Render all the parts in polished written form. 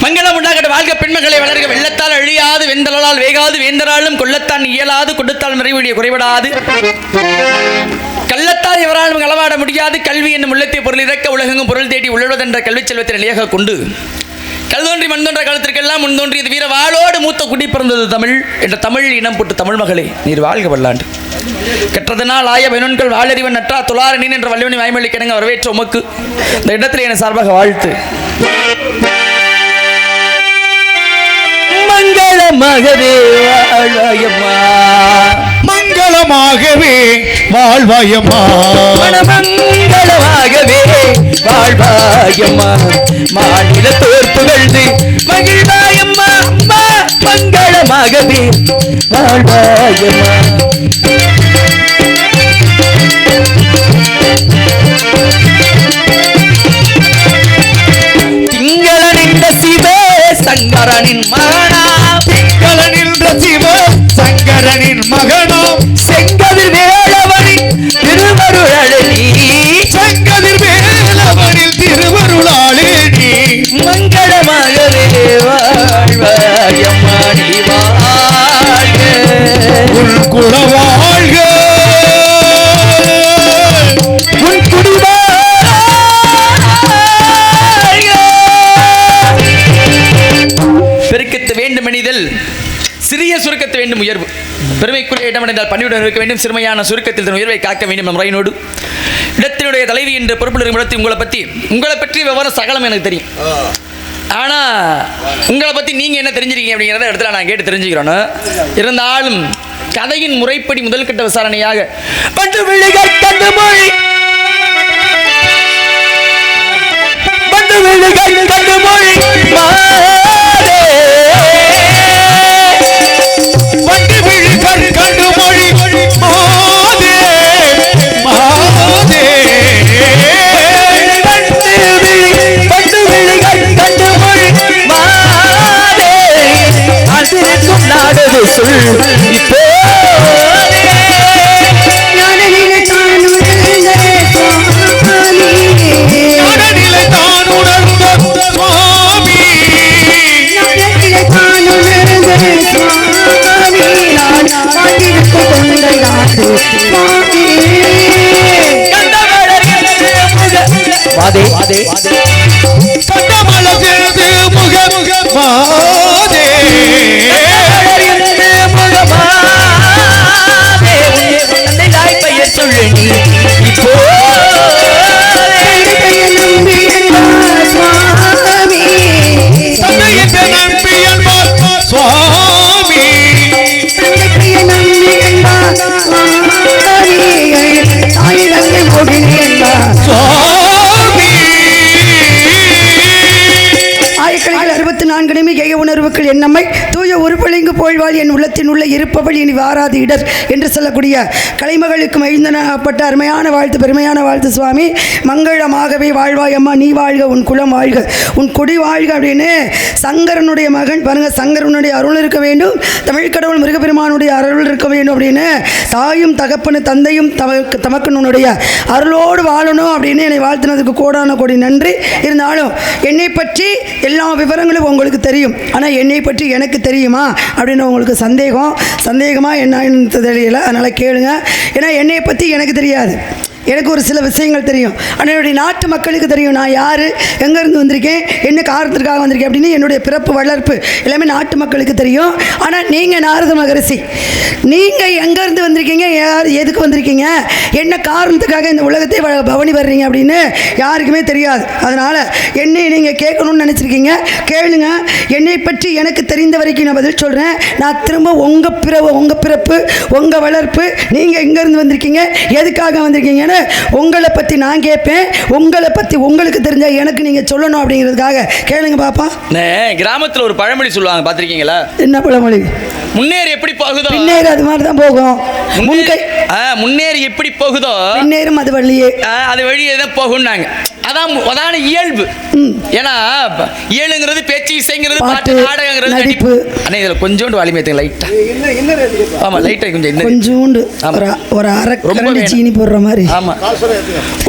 மங்களம் உண்டாகட்ட வாழ்க்கை பெண்மக்களை வளர்க வெள்ளத்தால் அழியாது வெந்தலால் வேகாது வேந்தராலும் கொள்ளத்தான் இயலாது கொடுத்தால் நிறைவுடைய குறைபடாது கள்ளத்தால் எவராலும் களவாட முடியாது கல்வி என்னும் உள்ளத்தை பொருள் இறக்க உலகெங்கும் பொருள் தேடி உள்ளுவதென்ற கல்வி செல்வத்தை நிலையாக கொண்டு கல்தோன்றி மண்தோன்ற காலத்திற்கெல்லாம் முன்தோன்றியது வீர வாளோடு மூத்த குடி பிறந்தது தமிழ் என்ற தமிழ் இனம் போட்டு தமிழ் மகளே நீர் வாழ்க வல்லாண்டு கற்றதனால் ஆய பெண்கள் வாழறிவன் நற்றா துளார நீன் என்ற வல்லவனி வாய்மொழி கிடங்க வரவேற்ற உமக்கு இந்த இடத்துல என சார்பாக வாழ்த்து. மங்களமாகவே வாழ்வாயம்மா மங்களமாகவே வாழ்வாயம்மா மங்களமாகவே வாழ்வாயம்மா மாநில தோற்புகழ்ந்து மகிழ்வாயம்மா மங்களமாகவே வாழ்வாயம்மா. திங்களனின்ற சிவ சங்கரனின் மகனா திங்களனின்ற சிவ சங்கரனின் மகனா செங்கதிர் வேளவனின் திருவருளி செங்கதிர் வேளவனில் திருவருளாளி மங்களமாகவே வாழ்வாயம்மா நீ வாழ்க உன் குல வாழ்க உன் குடிவாழ்க பெருக்கத்து வேண்டும் எனிதல் சிறிய சுருக்கத்து வேண்டும் உயர்வு பெருமைக்குரிய இடமடைந்தால் பணியுடன் இருக்க வேண்டும் சிறுமையான சுருக்கத்தில் தன் உயர்வை காக்க வேண்டும் என்ற முறையினோடு இடத்தினுடைய தலைவி என்ற பொறுப்பில் இடத்தில் உங்களை பற்றி விவரம் சகலம் எனக்கு தெரியும். ஆனால் உங்களை பற்றி நீங்கள் என்ன தெரிஞ்சிருக்கீங்க அப்படிங்கிறத இடத்துல நான் கேட்டு தெரிஞ்சுக்கிறோன்னு இருந்தாலும் கதையின் முறைப்படி முதல் கட்ட விசாரணையாக பண்டு விழிகள் கண்டு மொழி பண்டு விழிகள் கண்டு மொழி வண்டு விழிகள் கண்டு மொழி மாதே மாதே பண்டு விழிகள் கண்டு மொழி மாதே அதிருக்கும் நாடது சொல் இப்போ வாதே வாதே கண்டமலது முக மாதே பெயர் சொல்லு நீ இப்போ சுவாமி உணர்வுகள் என்னம்மை தூய உருப்பளிங்கு போழ்வாள் என் உள்ளத்தின் உள்ள இருப்பவள் இனி வாராது இடர் என்று சொல்லக்கூடிய கலைமகளுக்கு எழுந்தனப்பட்ட அருமையான வாழ்த்து பெருமையான வாழ்த்து சுவாமி. மங்களமாகவே வாழ்வாய் அம்மா நீ வாழ்க உன் குலம் வாழ்க உன் குடி வாழ்க அப்படின்னு சங்கரனுடைய மகன் பாருங்க சங்கரனுடைய அருள் இருக்க வேண்டும் தமிழ் கடவுள் மிருகபெருமானுடைய அருள் இருக்க வேண்டும் அப்படின்னு தாயும் தகப்பனு தந்தையும் தமக்கனுடைய அருளோடு வாழணும் அப்படின்னு என்னை வாழ்த்தினதுக்கு கோடான கோடி நன்றி. இருந்தாலும் என்னை பற்றி எல்லா விவரங்களும் உங்களுக்கு தெரியும் ஆனால் என்னை பற்றி எனக்கு தெரியுமா அப்படின்னு உங்களுக்கு சந்தேகமாக என்னன்னு தெரியல. அதனால் கேளுங்க. ஏன்னா என்னை பற்றி எனக்கு தெரியாது, எனக்கு ஒரு சில விஷயங்கள் தெரியும். ஆனால் என்னுடைய நாட்டு மக்களுக்கு தெரியும் நான் யார், எங்கேருந்து வந்திருக்கேன், என்ன காரணத்திற்காக வந்திருக்கேன் அப்படின்னு என்னுடைய பிறப்பு வளர்ப்பு எல்லாமே நாட்டு மக்களுக்கு தெரியும். ஆனால் நீங்கள் நாரத மகரிஷி, நீங்கள் எங்கேருந்து வந்திருக்கீங்க, யார் எதுக்கு வந்திருக்கீங்க, என்ன காரணத்துக்காக இந்த உலகத்தை பவனி வர்றீங்க அப்படின்னு யாருக்குமே தெரியாது. அதனால் என்னை நீங்கள் கேட்கணும்னு நினச்சிருக்கீங்க, கேளுங்க. என்னை பற்றி எனக்கு தெரிந்த வரைக்கும் நான் பதில் சொல்கிறேன். நான் திரும்ப உங்கள் பிறப்பு உங்கள் வளர்ப்பு நீங்கள் எங்கேருந்து வந்திருக்கீங்க, எதுக்காக வந்திருக்கீங்கன்னு உங்களை பற்றி நான் கேட்பேன். உங்களை பற்றி உங்களுக்கு தெரிஞ்சா எனக்கு நீங்கள் சொல்லணும் அப்படிங்கிறதுக்காக கேளுங்க பாப்பா. கிராமத்தில் ஒரு பழமொழி சொல்லுவாங்க, பார்த்துருக்கீங்களா? என்ன பழமொழி? முன்னேறி எப்படி போகுதோ பின்னேறு அது மாதிரி தான் போகும். முன்னேறி எப்படி போகுதோ பின்னேறும் அது வழியே அது வழியே தான் போகும்னாங்க. அதான இயல்பு. ஏன்னா இயலுங்கிறது பேச்சு, இசைங்கிறது பாட்டு, பாட்டு, நாடகங்கிறது நடிப்பு. அண்ணா இதுல கொஞ்சோண்டு வாலிமேத்துங்க லைட்டா. ஆமா லைட்டா கொஞ்சம் கொஞ்சோண்டு ஒரு அரை கரண்டி சீனி போடுற மாதிரி. ஆமா.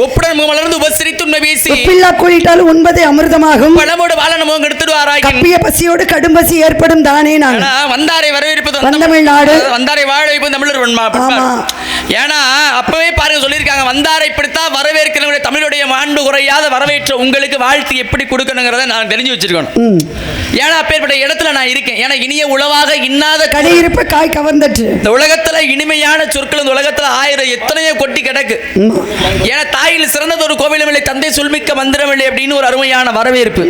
ஒப்புடன் மலர்ந்து உபசரித்து உண்மை பேசி ஒப்பில்லா கூலிட்டாலும் உண்பதே அமிர்தமாகும். பழமோடு வாழனமோ எடுத்துடுவாராய். கப்பிய பசியோடு கடும்பசி ஏற்படும் தானே. நான் வந்தாரை வரவேற்பது வந்தமிழ்நாடு, வந்தாரை வாழ வைப்பது தமிழர் வன்மா. ஏன்னா அப்பவே பாருங்க சொல்லியிருக்காங்க, வந்தாரை இப்படித்தான் வரவேற்கிறவங்க தமிழுடைய மாண்பு குறையாத வரவேற்ற உங்களுக்கு வாழ்த்து எப்படி கொடுக்கணுங்கிறத நான் தெரிஞ்சு வச்சிருக்கணும். ஏன்னா அப்பேற்பட்ட இடத்துல நான் இருக்கேன். ஏன்னா இனிய உளவாக இன்னாத கடையிருப்ப காய் கவர்ந்துட்டு. இந்த உலகத்துல இனிமையான சொற்கள் இந்த உலகத்துல 1000 எத்தனையோ கொட்டி கிடக்கு. ஏன்னா தாயில் சிறந்தது ஒரு கோவிலும் இல்லை, தந்தை சொல்மிக்க மந்திரமில்லை அப்படின்னு ஒரு அருமையான வரவேற்பு.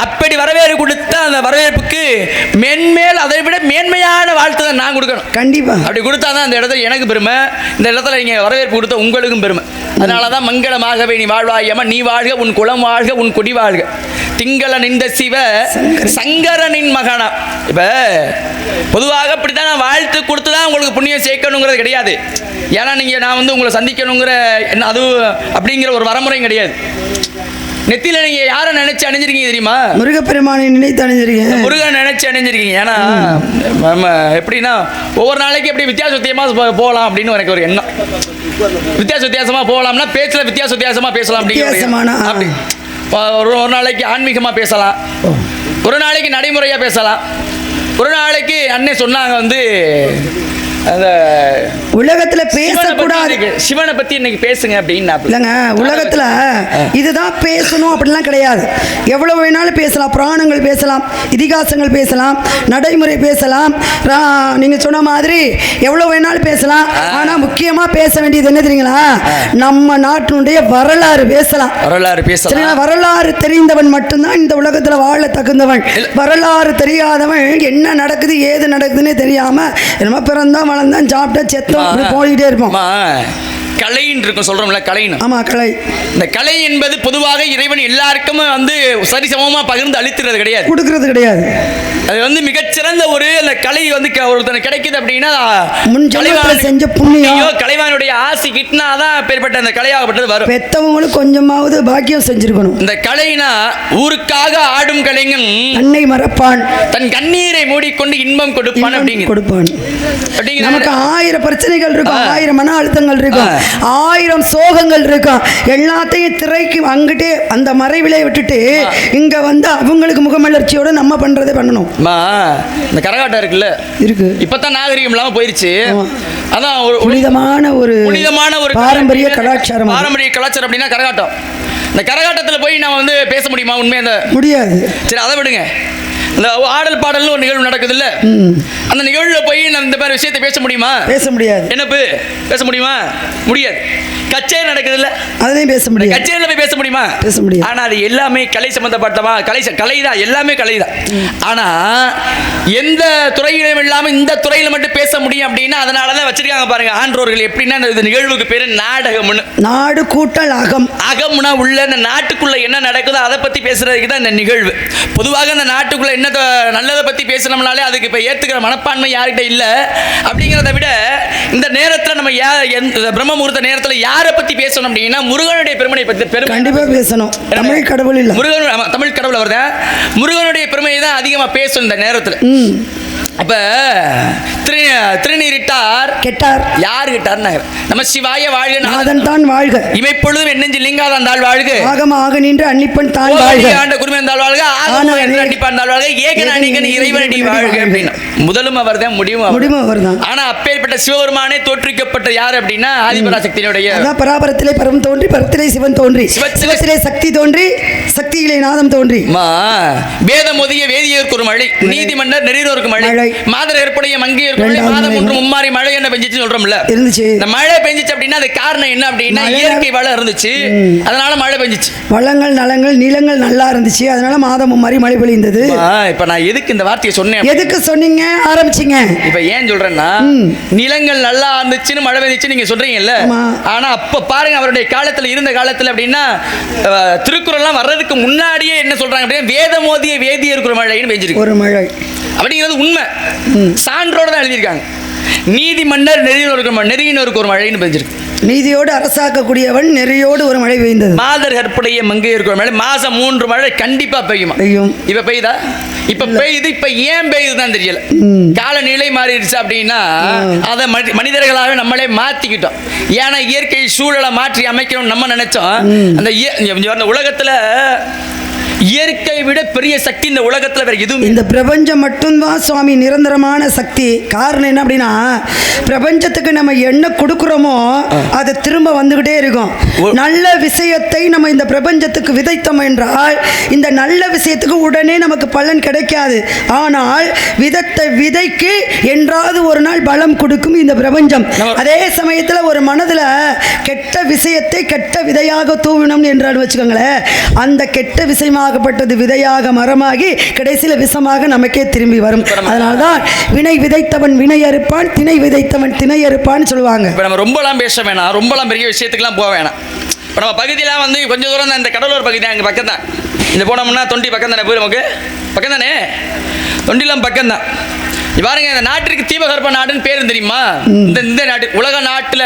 அப்படி வரவேற்பு கொடுத்த அந்த வரவேற்புக்கு மென்மேல் அதை விட மேன்மையான வாழ்த்து தான் நான் கொடுக்கணும். கண்டிப்பா அப்படி கொடுத்தாதான் அந்த இடத்துல எனக்கு பெருமை, இந்த இடத்துல நீங்க வரவேற்பு கொடுத்த உங்களுக்கும் பெருமை. அதனாலதான் மங்களமாகவே நீ வாழ்வாயம்மா, நீ வாழ்க, உன் குலம் வாழ்க, உன் குடி வாழ்க. திங்கள நின்ற சிவ சங்கரனின் மகனா. இப்ப பொதுவாக அப்படித்தான் நான் வாழ்த்து கொடுத்துதான் உங்களுக்கு புண்ணியம் சேர்க்கணுங்கிறது கிடையாது. ஏன்னா நான் உங்களை சந்திக்கணுங்கிற அது அப்படிங்கிற ஒரு வரமுறையும் கிடையாது. நெத்தியில நீங்க யாரை நினைச்சு அணிஞ்சிருக்கீங்க தெரியுமா? முருகப்பெருமானை நினைத்து அணிஞ்சிருக்கீங்க. முருகன் நினைச்சு அணிஞ்சிருக்கீங்க. ஏன்னா எப்படின்னா ஒவ்வொரு நாளைக்கு எப்படி வித்தியாசமா போகலாம் அப்படின்னு எனக்கு ஒரு எண்ணம். வித்தியாசமா போகலாம்னா பேச்சுல வித்தியாசமா பேசலாம் அப்படி. ஒரு நாளைக்கு ஆன்மீகமா பேசலாம், ஒரு நாளைக்கு நடைமுறையா பேசலாம், ஒரு நாளைக்கு அண்ணே சொன்னாங்க அந்த உலகத்துல பேசக்கூடாது சிவனை பத்தி இன்னைக்கு பேசுங்க அப்படின்னு. இல்லைங்க, உலகத்துல இதுதான் பேசணும் அப்படிலாம் கிடையாது. எவ்வளவு வேணாலும் பேசலாம், புராணங்கள் பேசலாம், இதிகாசங்கள் பேசலாம், நடைமுறை பேசலாம், நீங்க சொன்ன மாதிரி எவ்வளவு வேணாலும் பேசலாம். ஆனா முக்கியமா பேச வேண்டியது என்ன தெரியுங்களா? நம்ம நாட்டினுடைய வரலாறு பேசலாம். வரலாறு தெரிந்தவன் மட்டும்தான் இந்த உலகத்துல வாழ தகுந்தவன். வரலாறு தெரியாதவன் என்ன நடக்குது ஏது நடக்குதுன்னே தெரியாம நம்ம பிறந்தா வளர்ந்தான் சாப்பிட்டா செத்தோம் போயிட்டே இருப்போம். கலைன்னு இருக்கும் சொல்றோம்ல, கலைன்னு. ஆமா, கலை. இந்த கலை என்பது பொதுவாக இறைவன் எல்லாருக்கும் சரிசமமா பகிர்ந்து அளித்துறது கிடையாது, கொடுக்கிறது கிடையாது. அது மிகச்சிறந்த ஒரு அந்த கலை ஒருத்தன் கிடைக்குது அப்படின்னா செஞ்ச புண்ணியம், கலைவானுடைய ஆசி கிட்னாதான் பேர்பட்ட அந்த கலையாகப்பட்டது வரும். பெத்தவங்களும் கொஞ்சமாவது பாக்கியம் செஞ்சிருக்கணும். இந்த கலைனா ஊருக்காக ஆடும் கலைஞன் தன்னை மறப்பான், தன் கண்ணீரை மூடிக்கொண்டு இன்பம் கொடுப்பான் கொடுப்பான். நமக்கு 1000 பிரச்சனைகள் இருக்கும், 1000 மன அழுத்தங்கள் இருக்கும், 1000 சோகங்கள் இருக்கும். எல்லாத்தையும் திரைக்கு அங்கிட்டே அந்த மறைவிலே விட்டுட்டு இங்க அவங்களுக்கு முகமலர்ச்சியோட நம்ம பண்றதை பண்ணணும். இந்த கரகாட்டம் இருக்குல்ல, இருக்கு. இப்பதான் நாகரிகம் இல்லாம போயிருச்சு. அதான் புனிதமான ஒரு பாரம்பரிய கலாச்சாரம். பாரம்பரிய கலாச்சாரம் அப்படின்னா கரகாட்டம். இந்த கரகாட்டத்துல போய் நம்ம பேச முடியுமா? உண்மையா முடியாது. சரி, அதை விடுங்க. இந்த ஆடல் பாடல்னு ஒரு நிகழ்வு நடக்குது இல்ல, அந்த நிகழ்வுல போய் நம்ம இந்த மாதிரி விஷயத்தை பேச முடியுமா? பேச முடியாது. என்ன பேச முடியுமா? முடியாது. கச்சேரி நடக்குது இல்ல, அதையும் பேச முடியாது. கச்சேரியில போய் பேச முடியுமா? பேச முடியாது. ஆனா அது எல்லாமே கலை சம்பந்தப்பட்டவா, கலைதான், எல்லாமே கலைதான். ஆனா எந்த துறையிலும் இல்லாம இந்த துறையில மட்டும் பேச முடியும் அப்படின்னா அதனாலதான் வச்சிருக்காங்க பாருங்க ஆன்றோர்கள். எப்படின்னா இந்த நிகழ்வுக்கு பேரு நாடகம்னு. நாடு கூட்டல் அகம். அகம்னா உள்ள இந்த நாட்டுக்குள்ள என்ன நடக்குதோ அதை பத்தி பேசுறதுக்கு தான் இந்த நிகழ்வு. பொதுவாக இந்த நாட்டுக்குள்ள என்ன நல்லதை பத்தி பேசணும்னாலே அதுக்கு இப்ப ஏத்துக்கிற மனப்பான்மை யார்கிட்ட இல்ல. அப்படிங்கிறத விட இந்த நேரத்துல நம்ம பிரம்ம முகூர்த்த நேரத்துல யாரை பத்தி பேசணும் அப்படின்னா முருகனுடைய பெருமையை பத்தி கண்டிப்பா பேசணும். தமிழ் கடவுள் இல்ல, முருகன். தமிழ் கடவுள் அவர் தான். முருகனுடைய பெருமையை தான் அதிகமா பேசணும் இந்த நேரத்துல. அப்ப திருநீரிட்டார் கெட்டார். யார் கெட்டார்? நம்ம சிவாய வாழ்க, நாதன் தான் வாழ்க, இமைப்பொழுதும் என்னெஞ்சு லிங்காதான் தாழ் வாழ்க, ஆகம ஆக நின்று அன்னிப்பன் தான் வாழ்க, ஆண்ட குருமன் தாழ் வாழ்க, ஆகம என்று அன்னிப்பான் தாழ் வாழ்க, ஏகநாயகன் இறைவனடி வாழ்க அப்படின்னா முதலும் அவர் தான், முடிவும் அவர் தான். ஆனா அப்பேற்பட்ட சிவபெருமானே தோற்றுவிக்கப்பட்ட யார் அப்படின்னா ஆதிபராசக்தியினுடைய. பராபரத்திலே பரம் தோன்றி, பரத்திலே சிவன் தோன்றி, சிவத்திலே சக்தி தோன்றி, சக்தியிலே நாதம் தோன்றி, வேதம் ஒதிய வேதியருக்கு ஒரு மழை, நீதிமன்னர் நெறியோருக்கு மழை, மாதர் ஏற்படைய மங்கையருக்கு மழை, மாதம் ஒன்று மும்மாறி மழை என்ன பெஞ்சிச்சு சொல்றோம்ல இருந்துச்சு. இந்த மழை பெஞ்சிச்சு அப்படின்னா அது காரணம் என்ன அப்படின்னா இயற்கை வளம் இருந்துச்சு, அதனால மழை பெஞ்சிச்சு. வளங்கள் நலங்கள் நிலங்கள் நல்லா இருந்துச்சு, அதனால மாதம் மும்மாரி மழை பொழிந்தது. இப்ப நான் எதுக்கு இந்த வார்த்தையை சொன்னேன்? எதுக்கு சொன்னீங்க ஆரம்பிச்சீங்க? இப்ப ஏன் சொல்றேன்னா நிலங்கள் நல்லா இருந்துச்சுன்னு மழை பெஞ்சிச்சு நீங்க சொல்றீங்கல்ல. ஆனா அப்ப பாருங்க அவருடைய காலத்துல இருந்த காலத்துல அப்படின்னா திருக்குறள்லாம் வர்றதுக்கு முன்னாடியே என்ன சொல்றாங்க அப்படின்னா வேதம் ஓதிய வேதியருக்கு மழைன்னு பெஞ்சிருக்கு ஒரு மழை அப்படிங்கிறது உண்மை. சான்றோட தான் எழுதியிருக்காங்க. நீதிமன்னர் நெறியினருக்கு ஒரு மழைன்னு பெஞ்சிருக்கு. நீதியோடு அரசாக்கக்கூடியவன் நெறியோடு ஒரு மழை பெய்ந்தது. மாதர் கற்புடைய மங்கையருக்கு மழை மாசம் 3 மழை கண்டிப்பா பெய்யுமா? பெய்யும். இப்ப பெய்யுதா? இப்ப பெய்யுது. இப்ப ஏன் பெய்யுதுதான் தெரியல. காலநிலை மாறிடுச்சு அப்படின்னா அதை மனிதர்களாக நம்மளே மாத்திக்கிட்டோம். ஏன்னா இயற்கை சூழலை மாற்றி அமைக்கணும் நம்ம நினைச்சோம். அந்த உலகத்துல இயற்கை விட பெரிய சக்தி இந்த உலகத்துல வேற எதுவும். இந்த பிரபஞ்சம் மட்டும்தான் சுவாமி நிரந்தரமான சக்தி. காரணம் என்ன அப்படின்னா, பிரபஞ்சத்துக்கு நம்ம என்ன கொடுக்குறோமோ அது திரும்ப வந்துகிட்டே இருக்கும். நல்ல விஷயத்தை நம்ம இந்த பிரபஞ்சத்துக்கு விதைத்தோம் என்றால் இந்த நல்ல விஷயத்துக்கு உடனே நமக்கு பலன் கிடைக்காது. ஆனால் விதைக்கு என்றாவது ஒரு நாள் பலம் கொடுக்கும் இந்த பிரபஞ்சம். அதே சமயத்தில் ஒரு மனதில் கெட்ட விஷயத்தை கெட்ட விதையாக தூவினோம் என்றால் வச்சுக்கோங்களேன், அந்த கெட்ட விஷயமாக விதையாக மரமாகி கடைசியில் விஷமாக நமக்கே திரும்பி வரும். அதனால்தான் வினை விதைத்தவன் வினை அறுப்பான், திணை விதைத்தவன் திணை அறுப்பான்னு சொல்லுவாங்க. இப்போ நம்ம ரொம்பலாம் பேச வேணாம், ரொம்பலாம் பெரிய விஷயத்துக்குலாம் போக வேணாம். இப்போ நம்ம பகுதியெலாம் வந்து கொஞ்சம் தூரம் தான், இந்த கடலூர் பகுதி தான், எங்கள் பக்கம் தான். இந்த போனோம்னா தொண்டி பக்கம் தானே, போய் நமக்கு பக்கம் தானே, தொண்டிலாம் பக்கம் தான். பாருங்க, இந்த நாட்டிற்கு தீபகற்ப நாடுன்னு பேரு தெரியுமா? இந்த நாட்டு உலக நாட்டுல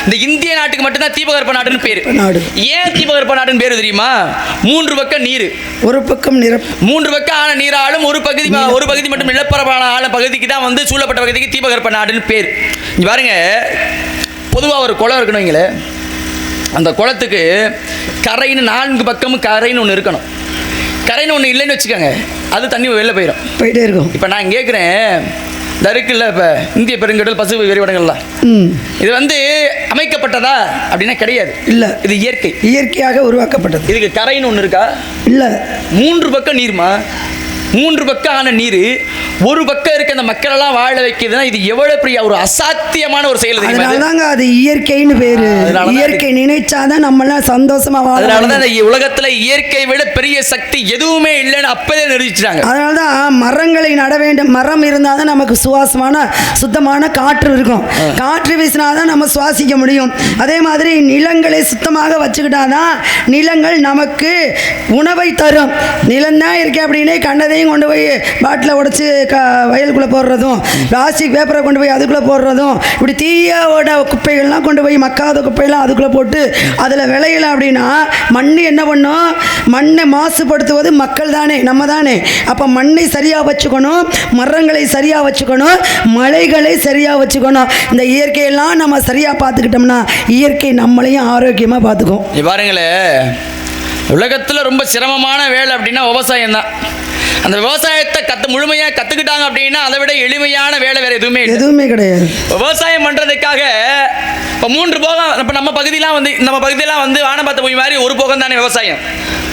இந்த இந்திய நாட்டுக்கு மட்டும்தான் தீபகற்ப நாடுன்னு பேரு. ஏன் தீபகற்ப நாடுன்னு பேரு தெரியுமா? 3 பக்கம் நீர், ஒரு பக்கம் 3 பக்கம் ஆன நீராலும் ஒரு பகுதி மட்டும் நிலப்பரப்பான ஆன பகுதிக்கு தான் வந்து சூழப்பட்ட பகுதிக்கு தீபகற்ப நாடுன்னு பேர். பாருங்க, பொதுவாக ஒரு குளம் இருக்கணுங்களே, அந்த குளத்துக்கு கரைன்னு 4 பக்கமும் கரைன்னு ஒன்று இருக்கணும். கரைன்னு ஒன்று இல்லைன்னு வச்சுக்கோங்க, அது தண்ணி வெளில போயிட்டே இருக்கும். இப்போ நான் கேட்குறேன், இந்த இருக்குல்ல இப்போ இந்திய பெருங்கடல் பசுமை விரிவடங்கள்லாம், இது வந்து அமைக்கப்பட்டதா அப்படின்னா கிடையாது. இல்லை, இது இயற்கையாக உருவாக்கப்பட்டது. இதுக்கு கரைன்னு ஒன்று இருக்கா? இல்லை. 3 பக்கம் நீர்மா, 3 பக்கம் ஆன நீர் ஒரு பக்கம் இருக்க அந்த மக்களெல்லாம் வாழ வைக்கிறதுனா இது எவ்வளவு பெரிய ஒரு அசாத்தியமான ஒரு செயல். அதனாலதாங்க அது இயற்கைன்னு பேரு. இயற்கை நினைச்சாதான் நம்மளாம் சந்தோஷமா வாழ. அதனாலதான் இந்த உலகத்துல இயற்கை விட பெரிய சக்தி எதுவுமே இல்லைன்னு அப்பவே நிரூபிச்சிட்டாங்க. அதனாலதான் மரங்களை நட வேண்டும். மரம் இருந்தாதான் நமக்கு சுவாசமான சுத்தமான காற்று இருக்கும். காற்று வீசினாதான் நம்ம சுவாசிக்க முடியும். அதே மாதிரி நிலங்களை சுத்தமாக வச்சுக்கிட்டாதான் நிலங்கள் நமக்கு உணவை தரும். நிலம்தான் இருக்கே அப்படின்னு கண்டதையும் கொண்டு போய் பாட்டில் உடைச்சு வயலுக்குள்ளே போடுறதும், பிளாஸ்டிக் பேப்பரை கொண்டு போய் அதுக்குள்ளே போடுறதும், இப்படி தீயோட குப்பைகள்லாம் கொண்டு போய் மக்காத குப்பையெல்லாம் அதுக்குள்ளே போட்டு அதில் விளையலை அப்படின்னா மண் என்ன பண்ணும்? மண்ணை மாசுபடுத்துவது மக்கள் தானே, நம்ம தானே. அப்போ மண்ணை சரியாக வச்சுக்கணும், மரங்களை சரியாக வச்சுக்கணும், மலைகளை சரியாக வச்சுக்கணும். இந்த இயற்கையெல்லாம் நம்ம சரியாக பார்த்துக்கிட்டோம்னா இயற்கை நம்மளையும் ஆரோக்கியமாக பார்த்துக்கும். பாருங்களேன், உலகத்தில் ரொம்ப சிரமமான வேலை அப்படின்னா விவசாயம் தான். அந்த விவசாயத்தை முழுமையாக கற்றுக்கிட்டாங்க அப்படின்னா அதை விட எளிமையான வேலை வேறு எதுவுமே கிடையாது. விவசாயம் பண்ணுறதுக்காக இப்போ 3 போகம், இப்போ நம்ம பகுதியெலாம் வந்து வானபாத்த பூமி மாதிரி ஒரு போகம் தானே விவசாயம்,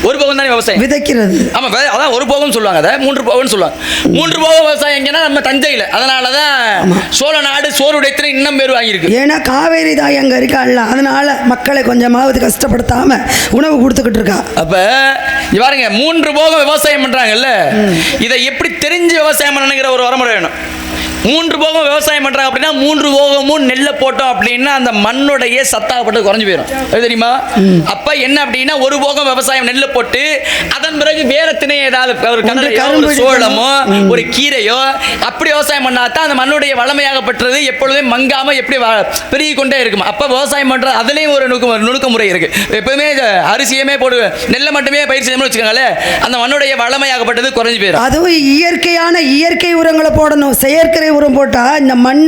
ஒரு போகம் தானே விவசாயம் விதைக்கிறது. ஆமாம், அதான் ஒரு போகம் சொல்லுவாங்க, அதை 3 போகம்னு சொல்லுவாங்க. 3 போகம் விவசாயம் எங்கன்னா நம்ம தஞ்சையில். அதனால தான் சோழ நாடு சோறுடையத்தில் இன்னும் பேர் வாங்கியிருக்கு. ஏன்னா காவேரி தாய் அங்கே இருக்காள்ல, அதனால மக்களை கொஞ்சமாவது கஷ்டப்படுத்தாமல் உணவு கொடுத்துக்கிட்டு இருக்கா. அப்போ பாருங்க, 3 போகம் விவசாயம் பண்ணுறாங்கல்ல, இதை எப்படி தெரிஞ்சு விவசாயம் பண்ணணுங்கிற ஒரு வரமுறை வேணும். 3 போகம் விவசாயம் பண்றாங்க அப்படின்னா 3 போகமும் நெல்லை போட்டோம் அப்படின்னா அந்த மண்ணுடைய சத்தாகப்பட்டு குறைஞ்சு போயிடும். தெரியுமா? அப்ப என்ன அப்படின்னா ஒரு போகம் விவசாயம் நெல்லை போட்டு அதன் பிறகு வேற திணை ஏதாவது ஒரு சோளமோ ஒரு கீரையோ அப்படி விவசாயம் பண்ணாதான் அந்த மண்ணுடைய வளமையாகப்பட்டது எப்பொழுதுமே மங்காம எப்படி பெருகி கொண்டே இருக்கும். அப்ப விவசாயம் பண்றது அதுலயும் ஒரு நுணுக்க முறை இருக்கு. எப்பவுமே அரிசியுமே போடு நெல்லை மட்டுமே பயிர் செய்யணும்னு வச்சுக்கோங்களேன், அந்த மண்ணுடைய வளமையாகப்பட்டது குறைஞ்சு போயிடும். அதுவும் இயற்கை உரங்களை போடணும். செயற்கை உரம் போட்டால் இந்த மண்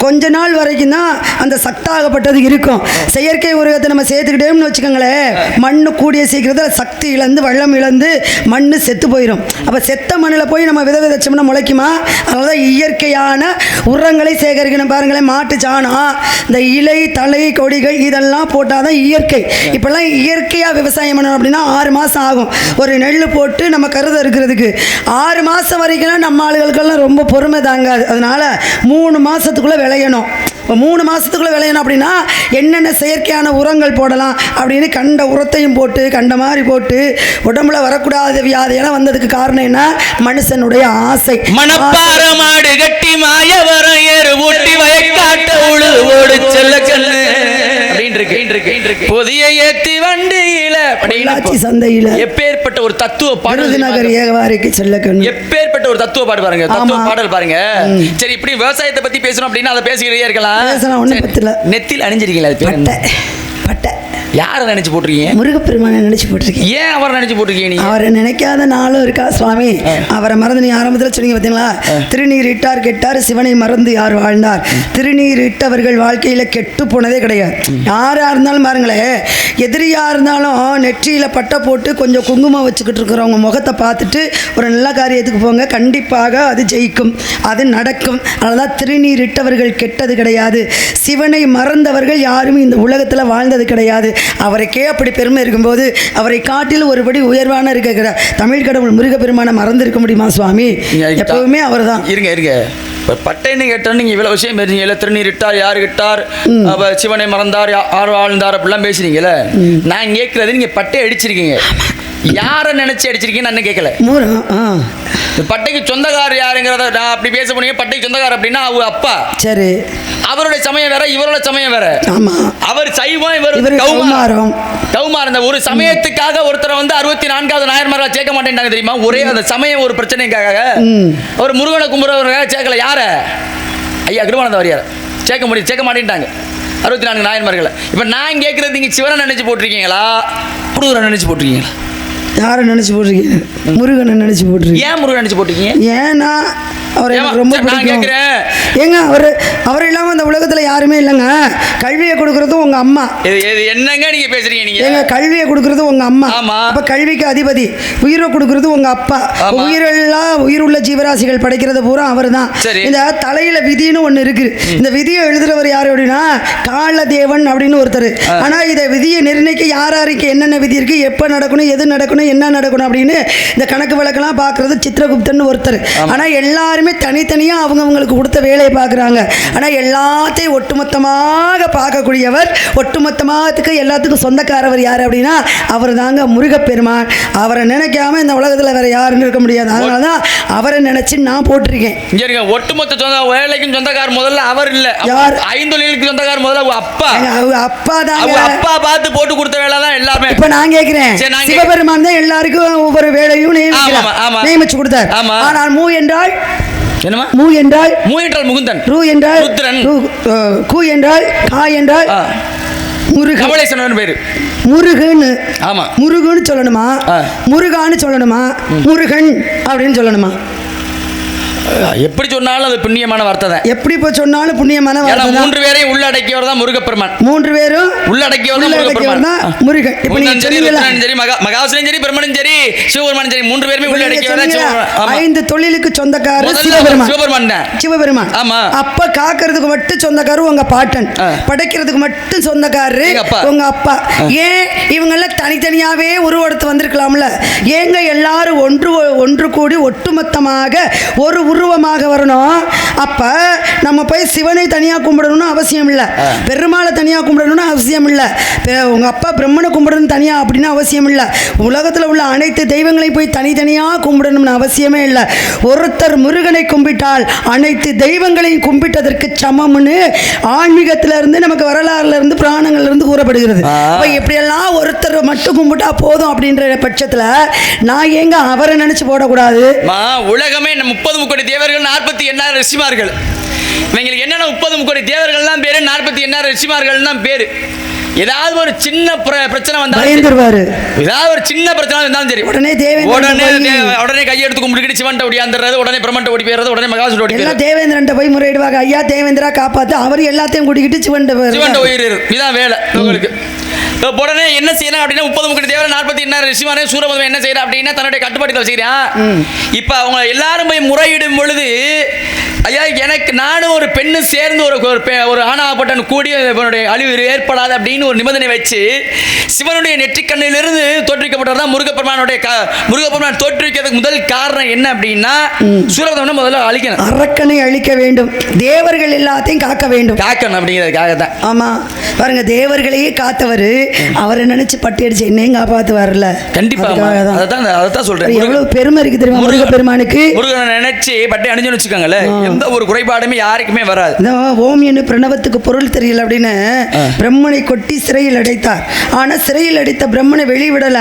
கொஞ்ச நாள் வரைக்கும் தான் அந்த சத்தாகப்பட்டது இருக்கும். செயற்கை உரத்தை நம்ம சேர்த்துக்கிட்டோம்னு வச்சுக்கோங்களேன், மண் கூடிய சீக்கிரத்தில் சக்தி இழந்து வெள்ளம் இழந்து மண் செத்து போயிடும். அப்போ செத்த மண்ணில் போய் நம்ம விதைச்சோம்னா முளைக்குமா? அதனால தான் இயற்கையான உரங்களை சேகரிக்கணும். பாருங்களேன், மாட்டு சாணம், இந்த இலை தலை கொடிகள் இதெல்லாம் போட்டால் தான் இயற்கை. இப்போல்லாம் இயற்கையாக விவசாயம் பண்ணணும் அப்படின்னா 6 மாதம் ஆகும். ஒரு நெல் போட்டு நம்ம கருதை இருக்கிறதுக்கு 6 மாதம் வரைக்கும் நம்ம ஆளுகளுக்கெல்லாம் ரொம்ப பொறுமை தாங்காது. அதனால 3 மாசத்துக்குள்ள விளையணும். இப்போ 3 மாசத்துக்குள்ள விளையணும் அப்படின்னா என்னென்ன செயற்கையான உரங்கள் போடலாம் அப்படின்னு கண்ட உரத்தையும் போட்டு கண்ட மாதிரி போட்டு உடம்புல வரக்கூடாத வியாதியெல்லாம் வந்ததுக்கு காரணம் என்ன? மனுஷனுடைய ஆசை. மணப்பாற மாடு கட்டி மாய வர ஏறு ஊட்டி வயக்காட்ட உழு ஓடு செல்ல கல்லு புதிய ஏத்தி வண்டியில பொள்ளாச்சி சந்தையில எப்பேற்பட்ட ஒரு தத்துவ பாடல் விருதுநகர் ஏகவாரிக்கு செல்ல கண்ணு. எப்பேற்பட்ட ஒரு தத்துவ பாடு பாருங்க, தத்துவ ஆமா. பாடல் பாருங்க. சரி, இப்படி விவசாயத்தை பத்தி பேசணும் அப்படின்னா அதை பேசிக்கிட்டே இருக்கலாம். பேசலாம், ஒண்ணும் சரி, பத்தல. நெத்தியில் அணிஞ்சிருக்கீங்களா? அது பேர் என்ன? பட்டை. யாரை நினைச்சு போட்டிருக்கீங்க? முருகப்பெருமானை நினைச்சு போட்டிருக்கேன். ஏன் அவரை நினைச்சு போட்டிருக்கீங்க நீங்க? அவரை நினைக்காத நாளும் இருக்கா சுவாமி? அவரை மறந்து நீ ஆரம்பத்தில் சொன்னீங்க பார்த்தீங்களா? திருநீர் இட்டார் கெட்டார், சிவனை மறந்து யார் வாழ்ந்தார்? திருநீர் இட்டவர்கள் வாழ்க்கையில கெட்டு போனதே கிடையாது. யாரா இருந்தாலும் பாருங்களேன், எதிரியா இருந்தாலும் நெற்றியில பட்டை போட்டு கொஞ்சம் குங்குமம் வச்சுக்கிட்டு இருக்கிறவங்க முகத்தை பார்த்துட்டு ஒரு நல்ல காரியத்துக்கு போங்க, கண்டிப்பாக அது ஜெயிக்கும், அது நடக்கும். அதனால திருநீர் இட்டவர்கள் கெட்டது கிடையாது. சிவனை மறந்தவர்கள் யாரும் இந்த உலகத்துல வாழ்ந்தது கிடையாது. அவருக்கே அப்படி பெருமை இருக்கும்போது அவரை காட்டில் ஒருபடி உயர்வான இருக்கிற தமிழ் கடவுள் முருகப்பெருமானை மறந்து இருக்க முடியுமா சுவாமி? எப்பவுமே அவர் தான். இருங்க பட்டைன்னு கேட்டா நீங்க இவ்வளவு விஷயம் பேசுறீங்க. திருநீர் இட்டார், யாரு கிட்டார், சிவனை மறந்தார், யார் வாழ்ந்தார் அப்படிலாம் பேசுறீங்கல்ல. நான் கேட்கறது, நீங்க பட்டை அடிச்சிருக்கீங்க, யாரை நினைச்சு அடிச்சிருக்கீங்க நான் கேட்கல. பட்டைக்கு சொந்தக்காரர் யாருங்கிறத நான் அப்படி பேச போனீங்க. பட்டைக்கு சொந்தக்காரர் அப்படின்னா அவங்க அப்பா. சரி, அவருடைய சமயம் வேற, இவரோட சமயம் வேற. ஆமா, அவர் சைவம், இவர் கௌமாரம். இந்த ஒரு சமயத்துக்காக ஒருத்தரை வந்து 64வது நாயன்மார்களா சேர்க்க மாட்டேன்ட்டாங்க தெரியுமா? ஒரே அந்த சமயம் ஒரு பிரச்சனைக்காக ஒரு முருகனை கும்பிடுறவங்க சேர்க்கல. யார? ஐயா கிருபானந்த வாரியார் சேர்க்க மாட்டேன்ட்டாங்க 64 நாயன்மார்களை. இப்ப நான் கேட்கறது, நீங்க சிவனை நினைச்சு போட்டிருக்கீங்களா, புடுவரை நினைச்சு போட்டிருக்கீங்களா? யாரை நினைச்சு போட்டிருக்கீங்க? முருகனை நினைச்சு போட்டிருக்கீங்க. ஏன் முருகன் நினைச்சு போட்டிருக்கீங்க? ஏன்னா அவரை ரொம்ப பிடிக்கும். ஏங்க அவர் இல்லாம இந்த உலகத்துல யாருமே இல்லைங்க. கல்வியை கொடுக்கறதும் உங்க அம்மா. என்னங்க நீங்க பேசுறீங்க? நீங்க ஏங்க கல்வியை கொடுக்கறது உங்க அம்மா. அப்ப கல்விக்கு அதிபதி. உயிரை கொடுக்கறது உங்க அப்பா. உயிருள்ள ஜீவராசிகள் படைக்கிறது பூரா அவர் தான். இந்த தலையில விதின்னு ஒண்ணு இருக்கு. இந்த விதியை எழுதுறவர் யாரு அப்படின்னா காலதேவன் அப்படின்னு ஒருத்தர். ஆனா இதை விதியை நிர்ணயிக்க யாருக்கு என்னென்ன விதி இருக்கு, எப்ப நடக்கணும், எது நடக்கணும், என்ன நடக்கணும் அப்படின்னு இந்த கணக்கு வழக்கெல்லாம் பாக்குறது சித்திரகுப்தன் ஒருத்தர். ஆனா எல்லாருமே தனித்தனியா அவங்களுக்கு கொடுத்த வேலையை பார்க்குறாங்க. ஆனால் எல்லாத்தையும் ஒட்டுமொத்தமாக பார்க்கக்கூடியவர், ஒட்டுமொத்தமாகத்துக்கு எல்லாத்துக்கும் சொந்தக்காரவர் யார் அப்படின்னா அவர் தாங்க முருகப்பெருமான். அவரை நினைக்காம இந்த உலகத்தில் வேற யாருன்னு இருக்க முடியாது. அதனால தான் அவரை நினைச்சு நான் போட்டிருக்கேன். ஒட்டுமொத்த சொந்த வேலைக்கும் சொந்தக்காரர் முதல்ல அவர் இல்லை. யார்? ஐந்தொழிலுக்கு சொந்தக்காரர் முதல்ல அப்பா. அப்பா தான். அப்பா பார்த்து போட்டு கொடுத்த வேலை தான் எல்லாமே. இப்போ நான் கேட்கிறேன், சிவபெருமான் தான் எல்லாருக்கும் ஒவ்வொரு வேலையும் நியமிச்சு கொடுத்தார். ஆனால் மூ என்றால் என்னமா? மூ என்றால் முகுந்தன், ரூ என்றால் ருத்ரன், கூ என்றால் கா என்றால் முருகன். கமலேசன் பேரு முருகன். ஆமா, முருகன்னு சொல்லணுமா, முருகான்னு சொல்லணுமா, முருகன் அப்படின்னு சொல்லணுமா? எப்படி சொன்னாலும் அது புண்ணியமான வார்த்தை தான். எப்படி இப்போ சொன்னாலும் புண்ணியமான வார்த்தை. 3 பேரையும் உள்ளடக்கியவர் தான் முருகப்பெருமான். 3 பேரும் உள்ளடக்கியவர் தான் முருகப்பெருமான். முருகன். இப்போ நீங்க சரி, மகாசுரன் சரி, பிரம்மனும் சரி, சிவபெருமானும் சரி, 3 பேருமே உள்ளடக்கியவர் தான் சிவபெருமான். 5 தொழிலுக்கு சொந்தக்காரர் சிவபெருமான் தான். சிவபெருமான். ஆமா. அப்ப காக்கிறதுக்கு மட்டும் சொந்தக்காரர் உங்க பாட்டன், படைக்கிறதுக்கு மட்டும் சொந்தக்காரர் உங்க அப்பா. ஏன் இவங்க எல்லாம் தனித்தனியாவே உருவெடுத்து வந்திருக்கலாம்ல? ஏங்க எல்லாரும் ஒன்று கூடி ஒட்டுமொத்தமாக ஒரு உருவமாக வரணும்? அப்ப நம்ம போய் சிவனை தனியா கும்பிடணும்னு அவசியம் இல்லை, பெருமாளை தனியா கும்பிடணும்னு அவசியம் இல்லை, உங்க அப்பா பிரம்மனை கும்பிடணும் தனியா அப்படின்னு அவசியம் இல்லை, உலகத்தில் உள்ள அனைத்து தெய்வங்களையும் போய் தனித்தனியா கும்பிடணும்னு அவசியமே இல்லை. ஒருத்தர் முருகனை கும்பிட்டால் அனைத்து தெய்வங்களையும் கும்பிட்டதற்கு சமம்னு ஆன்மீகத்தில இருந்து நமக்கு வரலாறுல இருந்து புராணங்கள்ல இருந்து கூறப்படுகிறது. அப்ப எப்படியெல்லாம் ஒருத்தர் மட்டும் கும்பிட்டா போதும் அப்படின்ற பட்சத்துல நான் ஏங்க அவரை நினைச்சு போடக்கூடாது? உலகமே 30 கோடி தேவர்கள், 48 ரிஷிமார்கள். இவங்களுக்கு என்னென்ன 30 கோடி தேவர்கள் தான் பேரு, 48 ரிஷிமார்கள் தான் பேரு. ஏதாவது ஒரு சின்ன பிரச்சனை வந்தாலும், ஏதாவது ஒரு சின்ன பிரச்சனை வந்தாலும் சரி, உடனே கையெடுத்து கும்பிட்டு சிவன்ட்ட ஓடியாந்துறது, உடனே பிரம்மன்ட்ட ஓடி போயிடுறது, உடனே மகாசுரன் ஓடி போயிடுறது. தேவேந்திரன்ட்ட போய் முறையிடுவாங்க, ஐயா தேவேந்திரா காப்பாத்து. அவர் எல்லாத்தையும் கூட்டிக்கிட்டு சிவன்ட்ட போயிடுறாரு. இதான் வேலை உங்களுக்கு. உடனே என்ன செய்யணும் அப்படின்னா 30 கோடி தேவரை 48 ரிஷிமாரே சூரபத்மன் என்ன செய்யறா அப்படின்னா தன்னுடைய கட்டுப்பாட்டுல வச்சுக்கிறான். இப்ப அவங்க எல்லாரும் போய் முறையிடும் பொழுது, ஐயா எனக்கு நானும் ஒரு பெண்ணு சேர்ந்து ஒரு ஆணாகப்பட்டன் கூடி அழிவு ஏற்படாது அப்படின்னு ஒரு நிபந்தனை வச்சு சிவனுடைய நெற்றிக்கண்ணிலிருந்து தோற்றுவிக்கப்பட்டதான் முருகப்பெருமான் தோற்றுவிக்கிறதுக்கு முதல் காரணம் என்ன அப்படின்னா சூரபத்மனை முதல்ல அழிக்கணும், அரக்கனை அழிக்க வேண்டும், தேவர்கள் எல்லாத்தையும் காக்க வேண்டும், காக்கணும் அப்படிங்கிறதுக்காக தான். ஆமா பாருங்க, தேவர்களையே காத்தவர் அவரை நினைச்சு பட்டி அடிச்சு என்னையும் காப்பாத்து வரல. கண்டிப்பா அதான் சொல்றேன். எவ்வளவு பெருமை இருக்கு தெரியுமா முருகப்பெருமானுக்கு? முருகனை நினைச்சு பட்டி அணிஞ்சு வச்சுக்கோங்களேன், எந்த ஒரு குறைபாடுமே யாருக்குமே வராது. ஓம் என்று பிரணவத்துக்கு பொருள் தெரியல அப்படின்னு பிரம்மனை கொட்டி சிறையில் அடைத்தார். ஆனால் சிறையில் அடைத்த பிரம்மனை வெளிவிடல,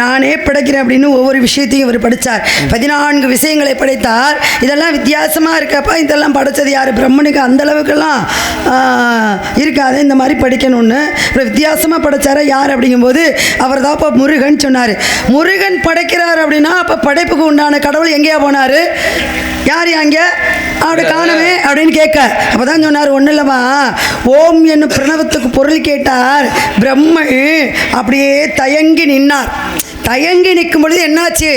நானே படைக்கிறேன் அப்படின்னு ஒவ்வொரு விஷயத்தையும் இவர் படித்தார். 14 விஷயங்களை படைத்தார். இதெல்லாம் வித்தியாசமாக இருக்கப்பா, இதெல்லாம் படைச்சது யார்? பிரம்மனுக்கு அந்த அளவுக்கெல்லாம் இருக்காது, இந்த மாதிரி படிக்கணும்னு அப்புறம் வித்தியாசமாக படைச்சார யார் அப்படிங்கும்போது அவர் தான் இப்போ முருகன் சொன்னார். முருகன் படைக்கிறார் அப்படின்னா அப்போ படைப்புக்கு உண்டான கடவுள் எங்கேயா போனார்? யார் அங்கே அப்படி காணவே அப்படின்னு கேட்க அப்பதான் சொன்னார், ஒன்றும் இல்லைம்மா, ஓம் என்னும் பிரணவத்துக்கு பொருள் கேட்டார். பிரம்மன் அப்படியே தயங்கி நின்னார். தயங்கி நிற்கும் பொழுது என்னாச்சு?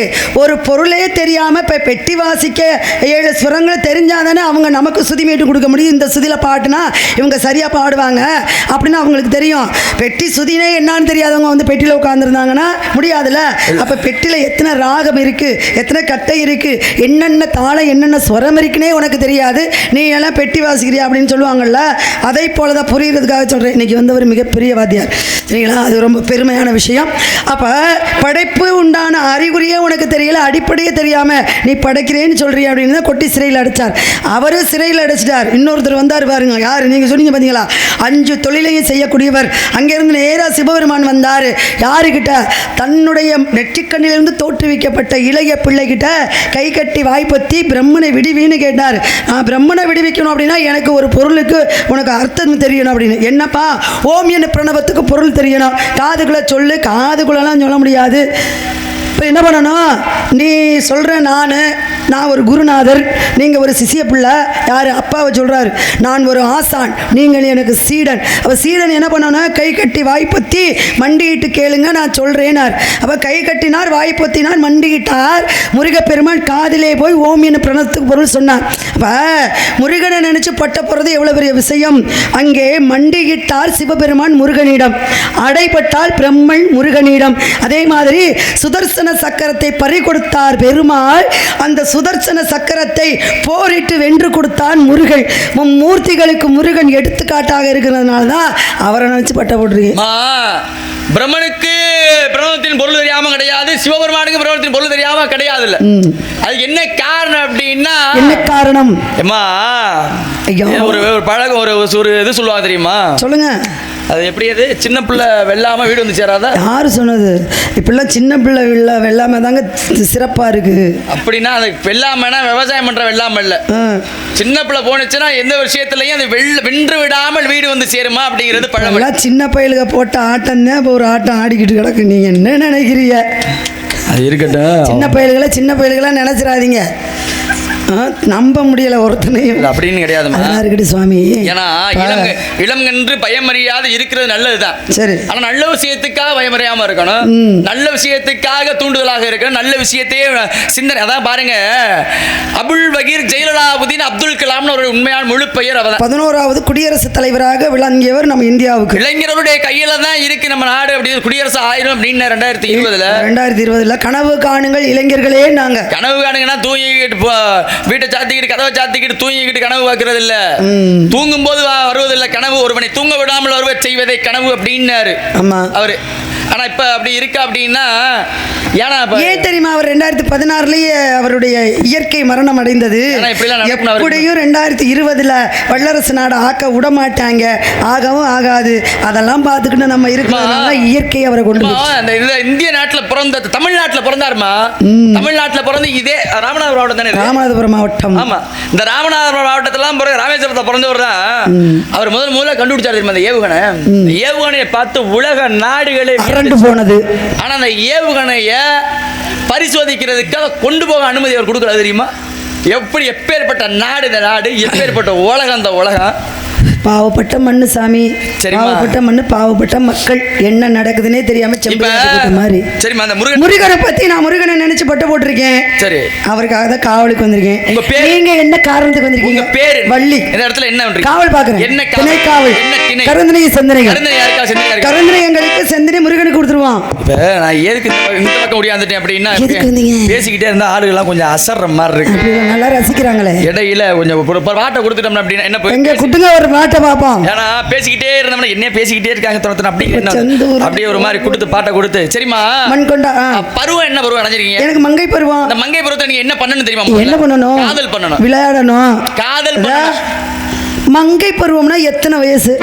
ஒரு பொருளே தெரியாமல் இப்போ பெட்டி வாசிக்க 7 ஸ்வரங்களை தெரிஞ்சாதானே அவங்க நமக்கு சுதி மீட்டு கொடுக்க முடியும். இந்த சுதியில் பாட்டுனா இவங்க சரியாக பாடுவாங்க அப்படின்னு அவங்களுக்கு தெரியும். பெட்டி சுதினே என்னான்னு தெரியாதவங்க வந்து பெட்டியில் உட்காந்துருந்தாங்கன்னா முடியாதுல்ல. அப்போ பெட்டியில் எத்தனை ராகம் இருக்குது, எத்தனை கட்டை இருக்குது, என்னென்ன தாளம் என்னென்ன ஸ்வரம் இருக்குன்னே உனக்கு தெரியாது, நீ எல்லாம் பெட்டி வாசிக்கிறியா அப்படின்னு சொல்லுவாங்கள்ல. அதை போல தான் புரிகிறதுக்காக சொல்கிறேன். இன்றைக்கி வந்து ஒரு மிகப்பெரிய வாத்தியார் சரிங்களா, அது ரொம்ப பெருமையான விஷயம். அப்போ படைப்பு உண்டான அறிகுறியே உனக்கு தெரியல, அடிப்படையே தெரியாமல் நீ படைக்கிறேன்னு சொல்கிறிய அப்படின்னு தான் கொட்டி சிறையில் அடைச்சார். அவரும் சிறையில் அடைச்சிட்டார். இன்னொருத்தர் வந்தார் பாருங்க, யார்? நீங்கள் சொன்னீங்க பார்த்தீங்களா, 5 தொழிலையும் செய்யக்கூடியவர். அங்கேருந்து நேராக சிவபெருமான் வந்தார். யாருக்கிட்ட? தன்னுடைய நெற்றிக்கண்ணிலிருந்து தோற்றுவிக்கப்பட்ட இளைய பிள்ளைகிட்ட கை கட்டி வாய்ப்பத்தி பிரம்மனை விடுவின்னு கேட்டார். நான் பிரம்மனை விடுவிக்கணும் அப்படின்னா எனக்கு ஒரு பொருளுக்கு உனக்கு அர்த்தம் தெரியணும் அப்படின்னு. என்னப்பா? ஓம் என்ன பிரணவத்துக்கு பொருள் தெரியணும். காதுக்குள்ளே சொல்லு, காதுக்குள்ளெல்லாம் சொல்ல முடியாது. இப்போ என்ன பண்ணணும்? நீ சொல்கிற நான் ஒரு குருநாதர், நீங்கள் ஒரு சிசிய பிள்ளை. யார்? அப்பாவை சொல்கிறாரு, நான் ஒரு ஆசான், நீங்கள் எனக்கு சீடன். அப்போ சீடன் என்ன பண்ணணும்? கை கட்டி வாய்ப்பத்தி மண்டியிட்டு கேளுங்க, நான் சொல்கிறேனார். அப்போ கை கட்டினார், வாய்ப்பத்தினார், மண்டியிட்டார். முருகப்பெருமான் காதிலே போய் ஓம் என்ன பிரணத்துக்கு பொருள் சொன்னார். அப்போ முருகனை நினச்சி பட்ட போகிறது எவ்வளோ பெரிய விஷயம். அங்கே மண்டியிட்டார் சிவபெருமான் முருகனிடம், அடைபட்டால் பிரம்மன் முருகனிடம். அதே மாதிரி சுதர்சன சக்கரத்தை பறி கொடுத்தார் பெருமாள். அந்த சுதர்சன சக்கரத்தை போரிட்டு வென்று கொடுத்தான் முருகன். மூர்த்திகளுக்கு முருகன் எடுத்துக்காட்டாக இருக்கிறதுனால தான் அவரை நினைச்சு பட்ட போட்டுருக்கீங்க. பிரம்மனுக்கு பிரணவத்தின் பொருள் தெரியாம கிடையாது, சிவபெருமானுக்கு பிரணவத்தின் பொருள் தெரியாம கிடையாது. இல்ல அது என்ன காரணம் அப்படின்னா, என்ன காரணம்? ஒரு பழக ஒரு இது சொல்லுவாங்க தெரியுமா? சொல்லுங்க. அது எப்படி? அது சின்ன பிள்ளை வெள்ளாம வீடு வந்து சேராதா? யாரு சொன்னது? இப்பெல்லாம் சின்ன பிள்ளை வெள்ளாம தாங்க சிறப்பா இருக்கு. அப்படின்னா அது வெள்ளாமனா விவசாயம் பண்ற வெள்ளாம இல்ல. சின்ன பிள்ளை போனுச்சுன்னா எந்த விஷயத்திலையும் அது வென்று விடாமல் வீடு வந்து சேருமா அப்படிங்கிறது பழமொழி. சின்ன பயலுக போட்ட ஆட்டம் தான் இப்போ ஒரு ஆட்டம் ஆடிக்கிட்டு கிடக்கு. நீங்க என்ன நினைக்கிறீங்க? அது இருக்கட்டும், சின்ன பயல்களா நினைச்சிடாதீங்க. நம்ப முடியல ஒருத்தனையும் அப்படின்னு கிடையாது சுவாமி. ஏன்னா இளம் என்று பயமறியாது இருக்கிறது நல்லதுதான். சரி, ஆனா நல்ல விஷயத்துக்காக பயமறியாம இருக்கணும், நல்ல விஷயத்துக்காக தூண்டுதலாக இருக்கணும், நல்ல விஷயத்தையே சிந்தனை. அதான் பாருங்க, அபுல் வகீர் ஜெயலலாபுதீன் அப்துல் கலாம்னு ஒரு உண்மையான முழு பெயர். அவர் 11வது குடியரசுத் தலைவராக விளங்கியவர் நம்ம இந்தியாவுக்கு. இளைஞர்களுடைய கையில தான் இருக்கு நம்ம நாடு. அப்படி குடியரசு ஆயிரும் அப்படின்னு 2020 கனவு காணுங்கள் இளைஞர்களே. நாங்க கனவு காணுங்கன்னா தூங்கிட்டு வீட்டை சாத்திக்கிட்டு கதவை சாத்திக்கிட்டு தூங்கிக்கிட்டு கனவு பார்க்கறது இல்ல, தூங்கும் போது வருவதில்லை கனவு. ஒருவனை தூங்க விடாமல் வருவதை செய்வதை கனவு அப்படின்னாரு அவரு. ஆனா இப்ப அப்படி இருக்கா அப்படின்னா ஏன் தெரியுமா? அவர் 2016 அவருடைய இயற்கை மரணம் அடைந்தது. எப்படியும் 2020 வல்லரசு நாடு ஆக்க விட மாட்டாங்க, ஆகவும் ஆகாது. அதெல்லாம் பார்த்துக்கிட்டு நம்ம இருக்கிறதுனால இயற்கை அவரை கொண்டு இந்திய நாட்டில் பிறந்த தமிழ்நாட்டில் பிறந்தாருமா. தமிழ்நாட்டில் பிறந்து இதே ராமநாதபுரம் மாவட்டம் தானே? ராமநாதபுரம் மாவட்டம். ஆமா, இந்த ராமநாதபுரம் மாவட்டத்திலாம் பிறகு ராமேஸ்வரத்தை பிறந்தவர் தான். அவர் முதல்ல கண்டுபிடிச்சாரு தெரியுமா அந்த ஏவுகணை. ஏவுகணையை பார்த்து உலக நாடுகளே போனது. ஆனா அந்த ஏவுகணைய பரிசோதிக்கிறதுக்காக கொண்டு போக அனுமதி அவர் கொடுக்கறது தெரியுமா? எப்படி எப்பேற்பட்ட நாடு இந்த நாடு, எப்பேற்பட்ட உலகம் அந்த உலகம். பாவப்பட்ட மண்ணு சாமி, பாவப்பட்ட மண்ணு, பாவப்பட்ட மக்கள். என்ன நடக்குதுன்னே தெரியாம மாதிரி. சரிமா, அந்த முருகனை பத்தி நான் முருகனை நினைச்சு பட்ட போட்டிருக்கேன். சரி, அவருக்காக தான் காவலுக்கு வந்திருக்கேன். உங்க பேர்? நீங்க என்ன காரணத்துக்கு வந்திருக்கீங்க? பேரு வள்ளி. இந்த இடத்துல என்ன பண்றீங்க? காவல் பாக்குறேன். என்ன திணை காவல்? என்ன திணை? கருந்தனை செந்தனை. கருந்தனை யாருக்கா? செந்தனை கருந்தனை எங்களுக்கு, செந்தனை முருகனுக்கு கொடுத்துருவான். இப்ப நான் ஏதுக்கு இந்த பக்கம் முடியாந்துட்டேன் அப்படின்னா, பேசிக்கிட்டே இருந்தா ஆளுகள்லாம் கொஞ்சம் அசர்ற மாதிரி இருக்கு. நல்லா ரசிக்கிறாங்களே. இடையில கொஞ்சம் பாட்டை கொடுத்துட்டோம்னா அப்படின்னா என்ன எங்க குட்டுங்க ஒரு பாட்டை பார்ப்போம். ஏன்னா பேசிக்கிட்டே இருந்தோம்னா என்ன பேசிக்கிட்டே இருக்காங்க துரத்தன அப்படி செந்தூர். அப்படியே ஒரு மாதிரி கொடுத்து பாட்டை கொடுத்து சரிம்மா. மண்கொண்டா பருவம் என்ன பருவம் அடைஞ்சிருக்கீங்க? எனக்கு மங்கை பருவம். அந்த மங்கை பருவத்தை நீங்க என்ன பண்ணணும் தெரியுமா? என்ன பண்ணணும்? காதல் பண்ணணும், விளையாடணும். காதல் பண்ணணும். மங்கை பருவம்னா எத்தனை வயசு?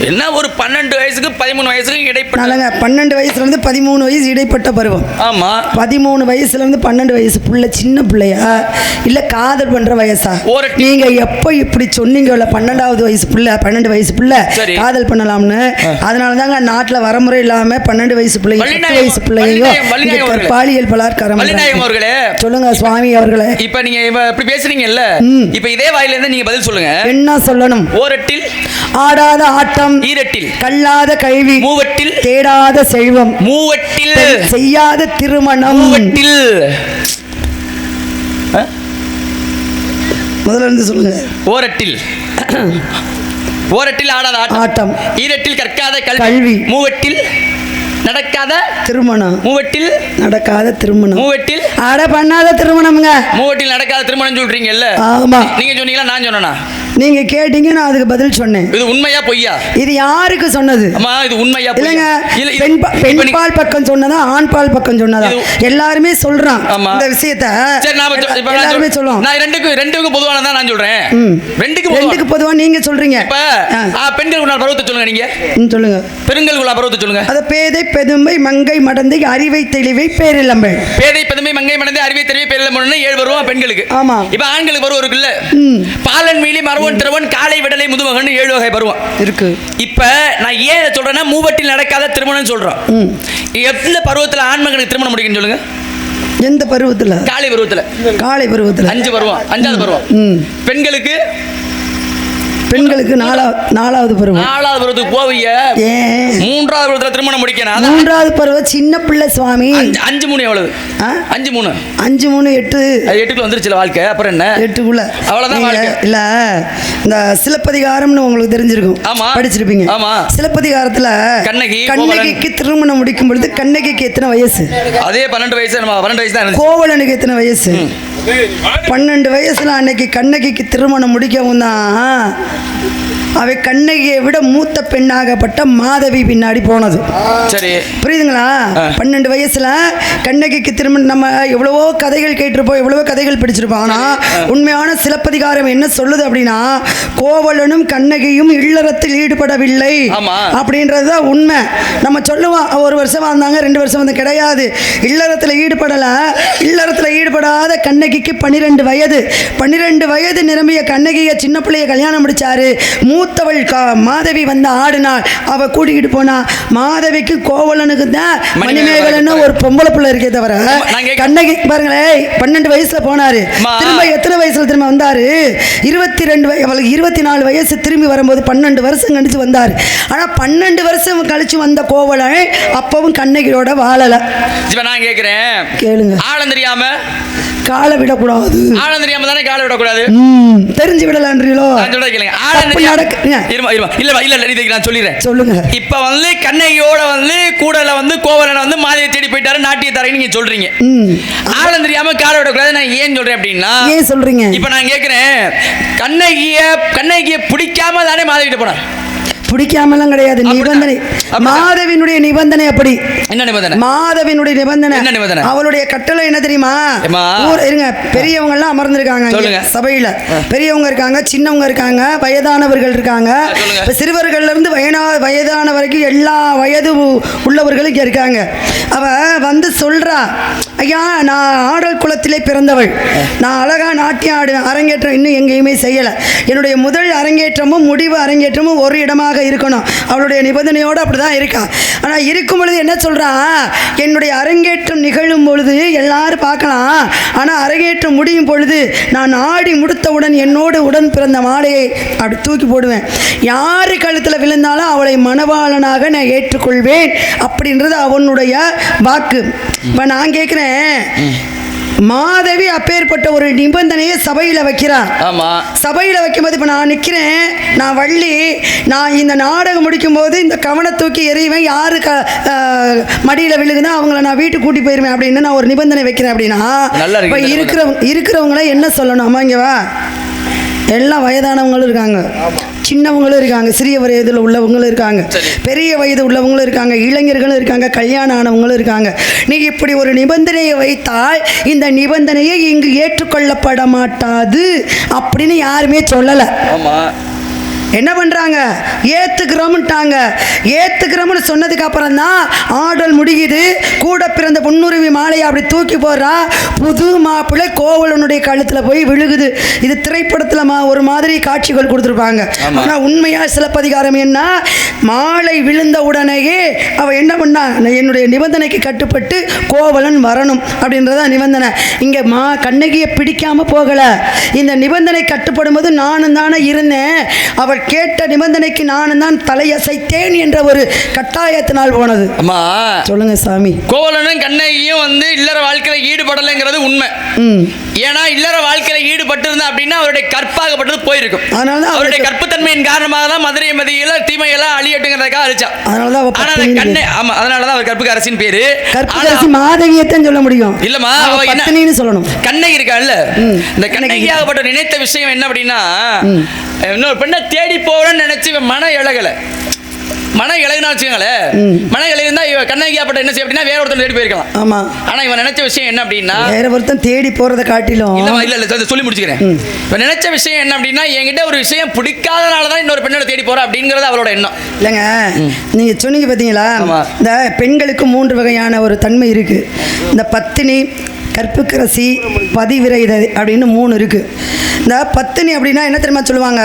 என்ன ஒரு 12 வயசுக்கு 13 வயசுக்கு இடைப்பட்ட 12 வயசுல இருந்து 13 வயசு இடைப்பட்ட பருவம். ஆமா. 13 வயசுல இருந்து 12 வயசு புள்ள சின்ன பிள்ளையா இல்ல காதல் பண்ற வயசா? நீங்க எப்ப இப்படி சொன்னீங்கல்ல 12வது வயசு புள்ள 12 வயசு புள்ள காதல் பண்ணலாம்னு, அதனாலதாங்க நாட்டுல வரமுறை இல்லாம 12 வயசு பிள்ளைங்க 10 வயசு பிள்ளைங்க பாலியல் பலாத்காரம். சொல்லுங்க சுவாமி அவர்களே. இப்ப நீங்க இப்படி பேசுறீங்கல்ல, இப்ப இதே வாயில இருந்து நீங்க பதில் சொல்லுங்க. என்ன சொல்லணும்? ஓரட்டில் ஆடாத ஆட்டம், ஈரட்டில் கல்லாத கல்வி, மூவட்டில் தேடாத செல்வம், மூவட்டில் செய்யாத திருமணம். மூவட்டில் முதல்ல இருந்து சொல்லுங்க. ஓரட்டில் ஓரட்டில் ஆடாத ஆட்டம், ஈரட்டில் கற்காத கல்வி, மூவட்டில் நடக்காத திருமணம், மூவட்டில் நடக்காத திருமணம், மூவட்டில் ஆட பண்ணாத திருமணம்ங்க. மூவட்டில் நடக்காத திருமணம் சொல்றீங்கல்ல? ஆமா. நீங்க சொன்னீங்களா நான் சொன்னேனா? நீங்க கேட்டீங்க, நான் அதுக்கு பதில் சொன்னேன். இது உண்மையா பொய்யா? இது யாருக்கு சொன்னது? அம்மா இது உண்மையா இல்லங்க, பெண் பால் பக்கம் சொன்னதா ஆண் பால் பக்கம் சொன்னதா எல்லாருமே சொல்றான் இந்த விஷயத்தை. சரி நாம எல்லாருமே சொல்றோம். நான் ரெண்டுக்கும் பொதுவானதா நான் சொல்றேன். ரெண்டுக்கு பொதுவா நீங்க சொல்றீங்க. இப்ப பெண்கள் குணால் பருவத்தை சொல்லுங்க. நீங்க சொல்லுங்க. பெண்கள் குணால் பருவத்தை சொல்லுங்க. அத பேதை பெதுமை மங்கை மடந்தை அறிவை தெளிவை பேரிளம்பை. பேதை பெதுமை மங்கை மடந்தை அறிவை தெளிவை பேரிளம்பை 7 பருவம் பெண்களுக்கு. ஆமா. இப்ப ஆண்களுக்கு பருவம் இருக்குல்ல, பாலன் மீலி மரவன் திரவன் காலை விடலை முதுமகன் 7 வகை பருவம் இருக்கு. இப்ப நான் ஏன் சொல்றேன்னா மூவட்டில் நடக்காத திருமணம் சொல்றோம். எந்த பருவத்துல ஆண்மகனுக்கு திருமணம் முடிக்குன்னு சொல்லுங்க. எந்த பருவத்துல? காலை பருவத்துல. காலை பருவத்துல 5 பருவம், 5வது பருவம். பெண்களுக்கு 4வது பருவம். 4வது பருவத்துக்கு போவீங்க. 3வது பருவத்துல திருமணம் முடிக்கணும். 3வது பருவம் சின்ன பிள்ளை சுவாமி. 5 3 எவ்வளவு? 5 3 5 3 8. 8க்குள்ள வந்துருச்சு வாழ்க்கை. அப்புறம் என்ன? 8க்குள்ள அவ்வளவுதான் வாழ்க்கை. இல்ல இந்த சிலப்பதிகாரம்னு உங்களுக்கு தெரிஞ்சிருக்கும். ஆமா, படிச்சிருப்பீங்க. ஆமா. சிலப்பதிகாரத்துல கண்ணகிக்கு திருமணம் முடிக்கும் பொழுது கண்ணகிக்கு எத்தனை வயசு? அதே 12 வயசு. 12 வயசு தான். கோவலனுக்கு எத்தனை வயசு? 12 வயசுல அன்னைக்கு கண்ணகிக்கு திருமணம் முடிக்கவும் தான் அவை கண்ணகியை விட மூத்த பெண்ணாகப்பட்ட மாதவி பின்னாடி போனது. சரி, புரியுதுங்களா? 12 வயசுல கண்ணகிக்கு திருமணம். நம்ம எவ்வளவோ கதைகள் கேட்டிருப்போம், எவ்வளவோ கதைகள் பிடிச்சிருப்போம். ஆனா உண்மையான சிலப்பதிகாரம் என்ன சொல்லுது அப்படின்னா, கோவலனும் கண்ணகியும் இல்லறத்தில் ஈடுபடவில்லை அப்படின்றதுதான் உண்மை. நம்ம சொல்லுவோம் 1 வருஷம் வந்தாங்க 2 வருஷம் வந்து, கிடையாது. இல்லறத்தில் ஈடுபடல. இல்லறத்தில் ஈடுபடாத கண்ணகிக்கு 12 வயது. 12 வயது நிரம்பிய கண்ணகியை சின்ன பிள்ளைய கல்யாணம் முடிச்சாரு. மூத்தவள் மாதவி வந்து ஆடினாள். அவ கூட்டிக்கிட்டு போனா. மாதவிக்கு கோவலனுக்கு தான் மணிமேகலன்னு ஒரு பொம்பளை பிள்ளை இருக்கே தவிர கண்ணகி பாருங்களேன் 12 வயசுல போனாரு. திரும்ப எத்தனை வயசுல திரும்ப வந்தாரு? 22 அவளுக்கு 24 வயசு. திரும்பி வரும்போது 12 வருஷம் கழிச்சு வந்தாரு. ஆனா 12 வருஷம் கழிச்சு வந்த கோவலன் அப்பவும் கண்ணகியோட வாழல. நான் கேக்குறேன், கேளுங்க. ஆழம் தெரியாம காலை விடக்கூடாது. ஆழம் தெரியாம தானே காலை விடக்கூடாது. தெரிஞ்சு விடலான்றீங்களோ? சொல்லுங்க. இப்ப வந்து கண்ணகியோட வந்து கூடல வந்து கோவலனை வந்து மாதவியை தேடி போயிட்டாரு, நாட்டிய தரேன்னு நீங்க சொல்றீங்க. ஆழம் தெரியாம காலை விடக்கூடாது. நான் ஏன் சொல்றேன் அப்படின்னா, ஏன் சொல்றீங்க? இப்ப நான் கேக்குறேன், கண்ணகிய பிடிக்காம தானே மாதவிட்ட போனார். பிடிக்காமலாம் கிடையாது. நிபந்தனை மாதவினுடைய நிபந்தனை. அப்படி என்ன நிபந்தனை? மாதவினுடைய நிபந்தனை என்ன நிபந்தனை? அவளுடைய கட்டளை என்ன தெரியுமா? இருங்க, பெரியவங்க எல்லாம் அமர்ந்திருக்காங்க சபையில. பெரியவங்க இருக்காங்க, சின்னவங்க இருக்காங்க, வயதானவர்கள் இருக்காங்க. சிறுவர்கள்ல இருந்து வயதான வரைக்கும் எல்லா வயது உள்ளவர்களும் இங்க இருக்காங்க. அவ வந்து சொல்றா, ஐயா நான் ஆடல் குலத்திலே பிறந்தவள், நான் அழகா நாட்டியம் ஆடுவேன், அரங்கேற்றம் இன்னும் எங்கேயுமே செய்யல. என்னுடைய முதல் அரங்கேற்றமும் முடிவு அரங்கேற்றமும் ஒரு இடமாக இருக்கணும். அவளுடைய நிபந்தனையோடு அப்படிதான் இருக்கா. ஆனா இருக்கும் பொழுது என்ன சொல்றா, என்னுடைய அரங்கேற்றம் நிகழும் பொழுது எல்லாரும் பார்க்கலாம், ஆனா அரங்கேற்றம் முடியும் பொழுது நான் ஆடி முடித்தவுடன் என்னோடு உடன் பிறந்த மாலையை அப்படி தூக்கி போடுவேன். யாரு கழுத்துல விழுந்தாலும் அவளை மணவாளனாக நான் ஏற்றுக்கொள்வேன் அப்படின்றது அவனுடைய வாக்கு. இப்ப நான் கேட்கிறேன், மாதவி அப்பேற்பட்ட ஒரு நிபந்தனையை சபையில வைக்கிறான். சபையில வைக்கும்போது இப்ப நான் நிக்கிறேன், நான் வள்ளி, நான் இந்த நாடகம் முடிக்கும் போது இந்த கவனை தூக்கி எறிவேன், யாரு மடியில விழுகுதோ அவங்கள நான் வீட்டுக்கு கூட்டி போயிருவேன் அப்படின்னு நான் ஒரு நிபந்தனை வைக்கிறேன். அப்படின்னா இருக்கிறவங்கள என்ன சொல்லணும்? அம்மா இங்க வா, எல்லாம் வயதானவங்களும் இருக்காங்க. சின்னவங்களும் இருக்காங்க, சிறிய வயதில் உள்ளவங்களும் இருக்காங்க, பெரிய வயது உள்ளவங்களும் இருக்காங்க, இளைஞர்களும் இருக்காங்க, கல்யாணம் ஆனவங்களும் இருக்காங்க. நீ இப்படி ஒரு நிபந்தனையை வைத்தால் இந்த நிபந்தனையை இங்கு ஏற்றுக்கொள்ளப்பட மாட்டாது அப்படின்னு யாருமே சொல்லலை. என்ன பண்ணுறாங்க, ஏற்றுக்கிறோம்ட்டாங்க. ஏற்றுக்கிறோம்னு சொன்னதுக்கு அப்புறம் தான் ஆடல் முடியுது. கூட பிறந்த பொன்னுருவி மாலையை அப்படி தூக்கி போடுறா. புது மாப்பிள்ளை கோவலனுடைய கழுத்தில் போய் விழுகுது. இது திரைப்படத்தில் ஒரு மாதிரி காட்சிகள் கொடுத்துருப்பாங்க. ஆனால் உண்மையாக சிலப்பதிகாரம் என்ன, மாலை விழுந்த உடனேயே அவள் என்ன பண்ணா, என்னுடைய நிபந்தனைக்கு கட்டுப்பட்டு கோவலன் வரணும் அப்படின்றத நிபந்தனை. இங்கே கண்ணகியை பிடிக்காமல் போகலை. இந்த நிபந்தனை கட்டுப்படும் போது நானும் தானே இருந்தேன், அவள் கேட்ட நிபந்தனைக்கு நானும் தான் தலையசைத்தேன் என்ற ஒரு கட்டாயத்தினால் போனது. அம்மா சொல்லுங்க சாமி. கோவலனும் கண்ணகியும் இல்லற வாழ்க்கையில ஈடுபடலைங்கிறது உண்மை. ஏன்னா இல்லற வாழ்க்கையில ஈடுபட்டு இருந்தா அப்படின்னா அவருடைய கற்பாகப்பட்டது போயிருக்கும். அதனாலதான் அவருடைய கற்புத்தன்மையின் காரணமாக தான் மதுரை மதியில தீமையெல்லாம் அழியட்டுங்கிறதுக்காக அழிச்சான். அதனாலதான் அவர் கற்புக்கு அரசின் பேரு. கற்புக்கரசி மாதவியத்தான் சொல்ல முடியும். இல்லம்மா, பத்தினின்னு சொல்லணும். கண்ணகி இருக்கான்ல, இந்த கண்ணகியாகப்பட்ட நினைத்த விஷயம் என்ன அப்படின்னா, இன்னொரு பெண்ணை தேடி போறேன்னு நினைச்சு மன இழகலை. மன இழகுனா வச்சுக்கோங்களேன். மன இழகுனா கண்ணகியாப்பட்ட என்ன செய்ய அப்படின்னா வேற ஒருத்தன் தேடி போயிருக்கலாம். ஆமா. ஆனா இவன் நினைச்ச விஷயம் என்ன அப்படின்னா, வேற ஒருத்தன் தேடி போறதை காட்டிலும் இல்ல சொல்லி முடிச்சுக்கிறேன். இவன் நினைச்ச விஷயம் என்ன அப்படின்னா, என்கிட்ட ஒரு விஷயம் பிடிக்காதனாலதான் இன்னொரு பெண்ணோட தேடி போற அப்படிங்கறது அவளோட எண்ணம். இல்லைங்க, நீங்க சொன்னீங்க பாத்தீங்களா, இந்த பெண்களுக்கு 3 வகையான ஒரு தன்மை இருக்கு. இந்த பத்தினி, கற்புக்கரசி, பதிவிரதை அப்படின்னு 3 இருக்குது. இந்த பத்தினி அப்படின்னா என்ன தெரியுமா சொல்லுவாங்க,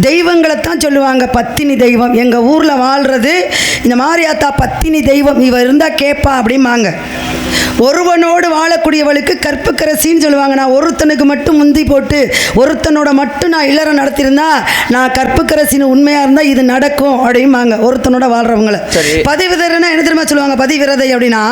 தெய்வங்களைத்தான் சொல்லுவாங்க. பத்தினி தெய்வம், எங்கள் ஊரில் வாழ்கிறது இந்த மாரியாத்தா பத்தினி தெய்வம், இவ இருந்தால் கேட்பா அப்படிம்பாங்க. ஒருவனோடு வாழக்கூடியவளுக்கு கற்புக்கரசின்னு சொல்லுவாங்க. நான் ஒருத்தனுக்கு மட்டும் முந்தி போட்டு ஒருத்தனோட மட்டும் நான் இல்லறம் நடத்தியிருந்தா நான் கற்புக்கரசின்னு உண்மையாக இருந்தால் இது நடக்கும் அப்படிம்பாங்க, ஒருத்தனோட வாழ்கிறவங்கள. பதிவிரதைன்னா என்ன தெரியுமா சொல்லுவாங்க, பதிவிரதை அப்படின்னா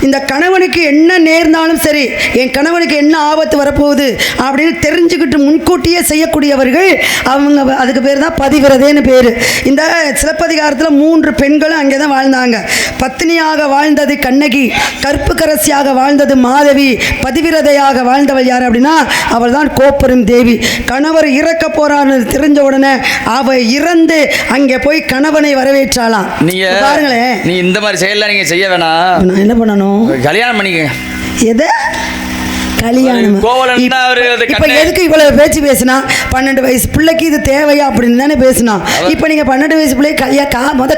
இந்த கணவனுக்கு என்ன நேர்ந்தாலும் சரி, என் கணவனுக்கு என்ன ஆபத்து வரப்போகுது அப்படின்னு தெரிஞ்சுக்கிட்டு முன்கூட்டியே செய்யக்கூடியவர்கள் அவங்க, அதுக்கு பேர் தான் பதிவிரதைன்னு பேர். இந்த சிலப்பதிகாரத்தில் 3 பெண்களும் அங்கே தான் வாழ்ந்தாங்க. பத்தினியாக வாழ்ந்தது கண்ணகி, கற்புக்கரசியாக வாழ்ந்தது மாதவி, பதிவிரதையாக வாழ்ந்தவள் யார் அப்படின்னா அவள் தான் கோப்பெரும் தேவி. கணவர் இறக்க போறான்னு தெரிஞ்ச உடனே அவ இறந்து அங்கே போய் கணவனை வரவேற்றாலாம். நீங்க பாருங்களேன், நீ இந்த மாதிரி செயல்லாம் நீங்க செய்ய வேணாம். நான் என்ன பண்ணணும், கல்யாணம் பண்ணிக்கங்க. எதை கல்யாணம்? இப்ப எதுக்கு இவ்வளவு பேச்சு பேசினா, 12 வயசு பிள்ளைக்கு இது தேவையா அப்படின்னு தானே பேசினா. இப்ப நீங்க 12 வயசு பிள்ளை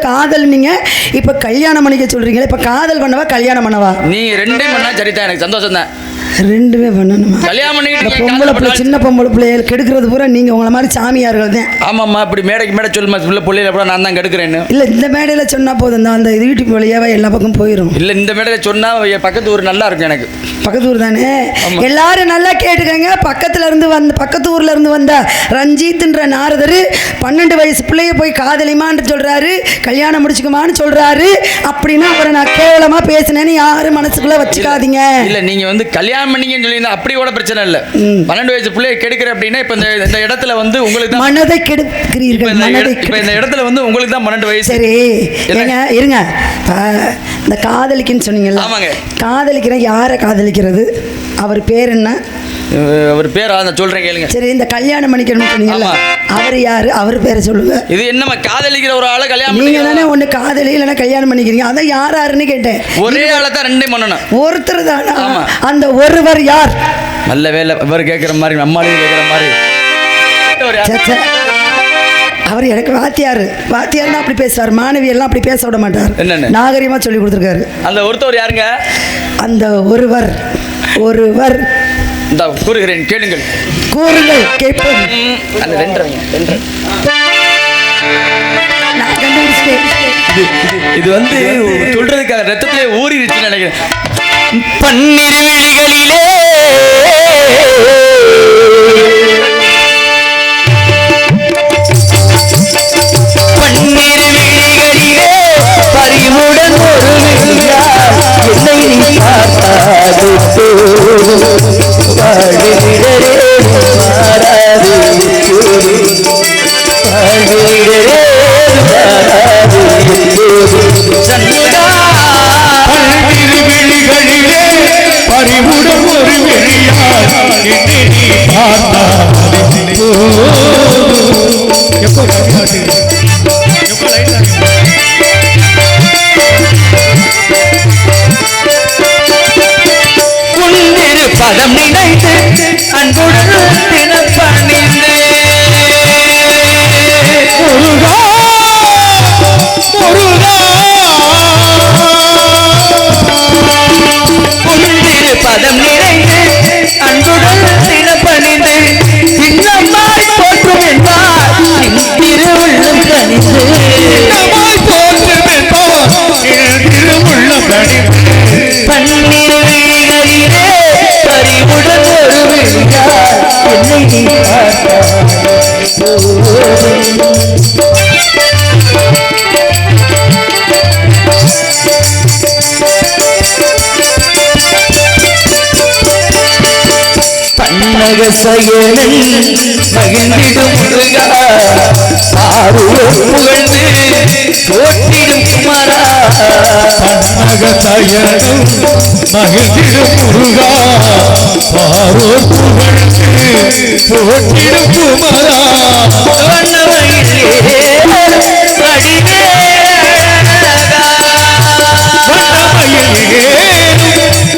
காதல், நீங்க இப்ப கல்யாணம் பண்ணிக்க சொல்றீங்களா? இப்ப காதல் பண்ணவா கல்யாணம் பண்ணவா? நீ ரெண்டையும் பண்ணா சரிதான், எனக்கு சந்தோஷம் தான். ரெண்டுமே பண்ணணுமா? கல்யாணம் பண்ணிக்கிட்டு பொம்பளை பிள்ளை, சின்ன பொம்பளை பிள்ளைகள் கெடுக்கிறது பூரா நீங்க உங்களை மாதிரி சாமியார்கள் தான். ஆமாம்மா, இப்படி மேடைக்கு மேடை சொல்லுமா, பிள்ளையில கூட நான் தான் கெடுக்கிறேன்னு. இல்ல இந்த மேடையில சொன்னா போதும் தான், அந்த யூடியூப் வழியாவே எல்லா பக்கம் போயிடும். இல்ல இந்த மேடையில சொன்னா பக்கத்து ஊர் நல்லா இருக்கும். எனக்கு பக்கத்து ஊர் தானே, எல்லாரும் நல்லா கேட்டுக்கங்க. பக்கத்து ஊர்ல இருந்து வந்த ரஞ்சித்ன்ற நாரதர் 12 வயசு பிள்ளைய போய் காதலிமான்னு சொல்றாரு, கல்யாணம் முடிச்சுக்குமான்னு சொல்றாரு. அப்படின்னா அவரை நான் கேவலமா பேசினேன்னு யாரும் மனசுக்குள்ள வச்சுக்காதீங்க. இல்ல நீங்க கல்யாணம் பண்ணீங்கன்னு சொல்லி அப்படி கூட பிரச்சனை இல்ல. 12 வயசு பிள்ளைய கெடுக்கிற அப்படின்னா இப்ப இந்த இடத்துல உங்களுக்கு தான் மனதை கெடுக்கிறீர்கள். இந்த இடத்துல உங்களுக்கு தான் 12 வயசு. சரி இருங்க, இந்த காதலிக்குன்னு சொன்னீங்கல்ல, காதலிக்கிற யாரை காதலிக்கிறது, அவர் பேர் என்ன? அவர் பேர் நான் சொல்றேன் கேளுங்க. சரி, இந்த கல்யாணம் பண்ணிக்கணும்னு சொன்னீங்கல்ல, அவர் யாரு, அவர் பேரை சொல்லுங்க. இது என்னமா காதலிக்கிற ஒரு ஆளை கல்யாணம் நீங்க தானே ஒண்ணு காதலி இல்லைன்னா கல்யாணம் பண்ணிக்கிறீங்க, அதான் யாருன்னு கேட்டேன். ஒரே ஆளை தான் ரெண்டையும் பண்ணணும். ஒருத்தர் தானா? அந்த ஒருவர் யார்? நல்ல வேலை, இவர் கேட்கிற மாதிரி நம்மளாலையும் கேட்கிற மாதிரி. அவர் எனக்கு வாத்தியார்னா அப்படி பேசுவார், மாணவி எல்லாம் அப்படி பேச விட மாட்டார். நாகரிகமா சொல்லி கொடுத்துருக்காரு. அந்த ஒருத்தர் யாருங்க? அந்த ஒருவர் கூறுகிறேன் கேளுங்கள். கூறுங்கள் கேட்போம். அந்த ரெண்டு இது சொல்றதுக்காக ரத்தத்திலே ஊறிடுச்சுன்னு நினைக்கிறேன். பன்னிரு விழிகளிலே பறிவுடன் ஒரு என்னை நீ பார்த்தாது வாழ்விடரே மாறாது வாழ்விடரே மாறாது விழிகளிலே பறிவுடன் ஒரு வெளியார் என்னை நீ பார்த்தாது எப்போ கம்மியாச்சு எப்போ லைட் உன்னிரு பதம் நினைத்து அன்புடன் தினப்பணிந்து முருகா முருகா உன்னிரு பதம் நினைத்து அன்புடன் தினப்பணிந்து இன்னமாய் போற்றும் என்பார் திருவுள்ளம் கணிந்து நம்மாய் போற்றும் என்பார் திருவுள்ளம் கணிந்து பன்னீர் விழிகளிலே பறிவுடன் ஒரு விழியார் என்னை நீ பன்னக செயலை மகிழ்ந்திடும் முருகா பாருவோர் புகழ்ந்து போற்றிடும் குமாரா பன்னகத்தயனும் மகிழ்ந்திடும் முருகா பாரோர் புகழ்ந்து போற்றிடும் குமரா வண்ணமயிலே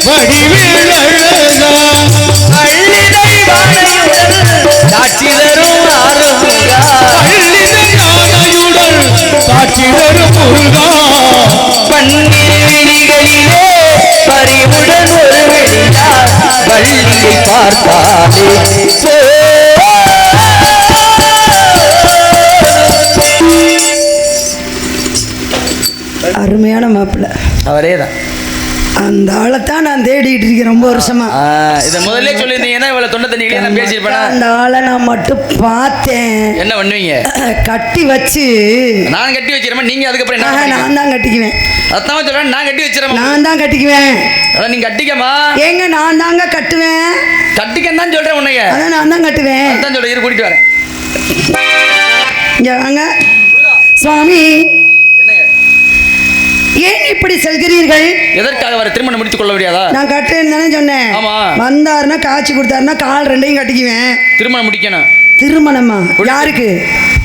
வடிவேல் அழகா அள்ளிதை வாழையுடன் காட்சி தரும் ஆறுமுகா பள்ளிதை யானையுடன் காட்சி தரும் முருகா பன்னீர் விழிகளிலே பறிவுடன் ஒரு வெளியார் வள்ளியை பார்த்தாலே அருமையான மாப்பிள்ளை. அவரே தான். அந்த ஆளைத்தான் நான் தேடிட்டு இருக்கேன் ரொம்ப வருஷமா. இதை முதல்ல சொல்லியிருந்தீங்கன்னா இவ்வளவு தொண்டை தண்ணிகளே நான் பேசியிருப்பேன். அந்த ஆளை நான் மட்டும் பார்த்தேன். என்ன பண்ணுவீங்க? கட்டி வச்சு நான் கட்டி வச்சிருப்பேன். நீங்க அதுக்கப்புறம் என்ன? நான் தான் கட்டிக்குவேன். அதான் சொல்றேன், நான் கட்டி வச்சிருக்கேன். நான் தான் கட்டிக்குவேன். அதான் நீங்க கட்டிக்கமா? ஏங்க நான் தாங்க கட்டுவேன். கட்டிக்கன்னு தான் சொல்றேன் உன்னைய. அதான் நான் தான் கட்டுவேன். அதான் சொல்றேன், இரு கூட்டிட்டு வரேன். இங்க வாங்க சுவாமி. ஏன் இப்படி செல்கிறீர்கள்? எதற்காக வர திருமணம் முடித்துக் கொள்ள முடியாதா? நான் கட்டுன்னு தானே சொன்னேன். ஆமா. வந்தாருன்னா காய்ச்சி கொடுத்தாருன்னா கால் ரெண்டையும் கட்டிக்குவேன். திருமணம் முடிக்கணும். திருமணமா? யாருக்கு?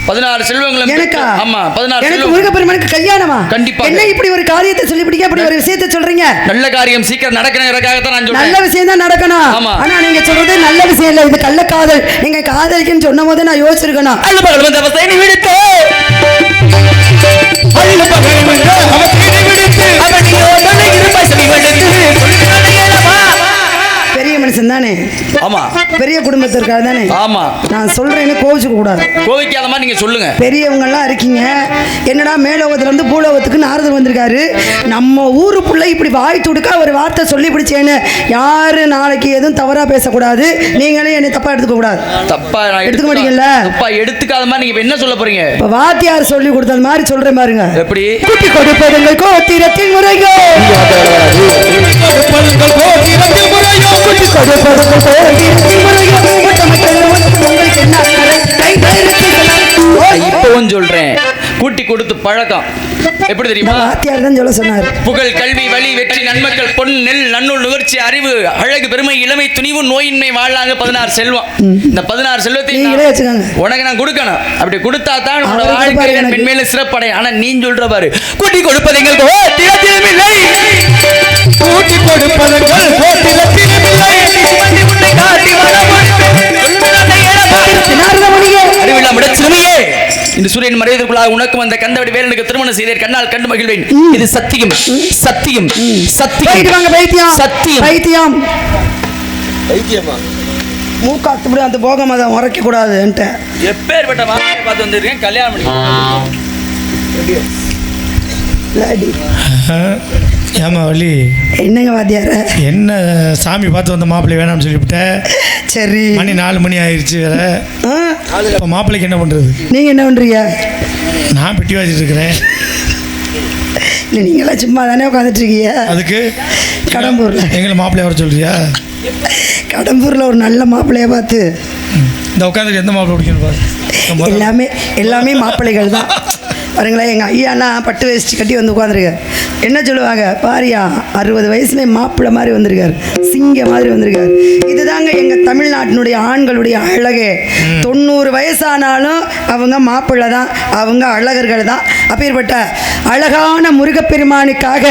16 செல்வங்களும். எனக்கா? ஆமா 16 எனக்கு முருகப்பெருமானுக்கு கல்யாணமா? கண்டிப்பா. என்ன இப்படி ஒரு காரியத்தை சொல்லி பிடிக்க அப்படி ஒரு விஷயத்தை சொல்றீங்க? நல்ல காரியம் சீக்கிரம் நடக்கணும்ங்கறதுக்காக தான் நான் சொல்றேன். நல்ல விஷயம் தான் நடக்கணும். ஆமா. ஆனா நீங்க சொல்றது நல்ல விஷயம் இல்ல, இது கள்ளக்காதல். நீங்க காதலிக்குன்னு சொன்ன போது நான் யோசிச்சிருக்கணும். அழுபகல் வந்த அவஸ்தை நீ விடுத்து அழுபகல் வந்த அவஸ்தை நீ விடுத்து அவனியோட இருப்பாய் சமி விடுத்து பெரிய மனுஷன் தானே. ஆமா. பெரிய குடும்பத்திற்காக தானே. ஆமா. நான் சொல்றேன்னு கோவிச்சுக்க கூடாது. கோவிக்காத மாதிரி நீங்க சொல்லுங்க. பெரியவங்க எல்லாம் இருக்கீங்க. என்னடா மேலோகத்துல இருந்து பூலோகத்துக்கு நாரதர் வந்திருக்காரு. நம்ம ஊருக்குள்ள இப்படி வாய் துடுக்க ஒரு வார்த்தை சொல்லி பிடிச்சேன்னு யாரு நாளைக்கு எதுவும் தவறா பேசக்கூடாது. நீங்களே என்னை தப்பா எடுத்துக்க கூடாது. தப்பா நான் எடுத்துக்க மாட்டீங்கல்ல? தப்பா எடுத்துக்காத மாதிரி நீங்க என்ன சொல்ல போறீங்க? இப்ப வாத்தியார் சொல்லி கொடுத்தது மாதிரி சொல்றேன் பாருங்க. எப்படி? குட்டி கொடுப்பதுங்கள் கோத்திரத்தின் முறையோ, கொடுப்பதுங்கள் கோத்திரத்தின் முறையோ, குட்டி கொடுப்பதுங்கள் கோத்திரத்தின் முறையோ, உங்களுக்கு என்ன கை இப்பவும் சொல்றேன், கூட்டி கொடுத்து பழக்கம் எப்படி தெரியுமா? வாத்தியார் தான் சொல்ல சொன்னார். புகழ் கல்வி வழி வெற்றி நன்மக்கள் பொன் நெல் நன்னூல் நுகர்ச்சி அறிவு அழகு பெருமை இளமை துணிவு நோயின்மை வாழாங்க 16 செல்வம். இந்த 16 செல்வத்தை நீங்களே வச்சுக்கோங்க. உனக்கு நான் கொடுக்கணும். அப்படி கொடுத்தா தான் உன்னோட அவருக்கு வாழ்க்கையில பாரு எனக்கு. மென்மேலும் சிறப்படை. ஆனா நீ சொல்ற பாரு, கூட்டி கொடுப்பது எங்களுக்கு கோத்திரத்திலும் இல்லை, கூட்டி கொடுப்பதுங்கள் கோத்திரத்திலும் இல்லை, உன்னை காட்டி அறிவில்லா முடச்சிறுமியே, இந்த சூரியன் மறைவதற்குள்ளாக உனக்கும் அந்த கந்தவடி வேலனுக்கு திருமணம் செய்தேன், கண்ணால் கண்டு மகிழ்வேன். இது சத்தியம் சத்தியம் சத்தியம் பைத்தியம் சத்தியம். பைத்தியம் பைத்தியமா? மூக்காத்துப்படி அந்த போக மதம் உரைக்க கூடாதுன்ட்டு எப்பேற்பட்ட மாப்பிள்ளை பார்த்து வந்திருக்கேன், கல்யாணம் பண்ணி. ஏமா வள்ளி, என்னங்க வாத்தியார? என்ன சாமி பார்த்து வந்த மாப்பிள்ளை வேணாம்னு சொல்லிவிட்டேன். சரி, மணி 4 மணி ஆயிடுச்சு வேற. இப்போ மாப்பிள்ளைக்கு என்ன பண்ணுறது? நீங்கள் என்ன பண்ணுறீங்க? நான் பெட்டி வச்சுட்டு இருக்கிறேன். இல்லை, நீங்களாம் சும்மா தானே உட்காந்துட்ருக்கீங்க. அதுக்கு கடம்பூரில் எங்களை மாப்பிள்ளைய வர சொல்றியா? கடம்பூரில் ஒரு நல்ல மாப்பிள்ளையை பார்த்து இந்த உட்காந்துட்டு எந்த மாப்பிள்ளை பிடிக்கணும்? எல்லாமே மாப்பிள்ளைகள் தான். பாருங்களேன், எங்கள் ஐயானா பட்டு வேஷ்டி கட்டி வந்து உட்காந்துருக்கு. என்ன சொல்லுவாங்க பாரியா 60 வயசுல மாப்பிள்ளை மாதிரி வந்திருக்காரு, சிங்க மாதிரி வந்திருக்காரு. இதுதாங்க எங்க தமிழ்நாட்டினுடைய ஆண்களுடைய அழகே. 90 வயசானாலும் அவங்க மாப்பிள்ளை தான், அவங்க அழகர்கள் தான். அப்பேற்பட்ட அழகான முருகப்பெருமானுக்காக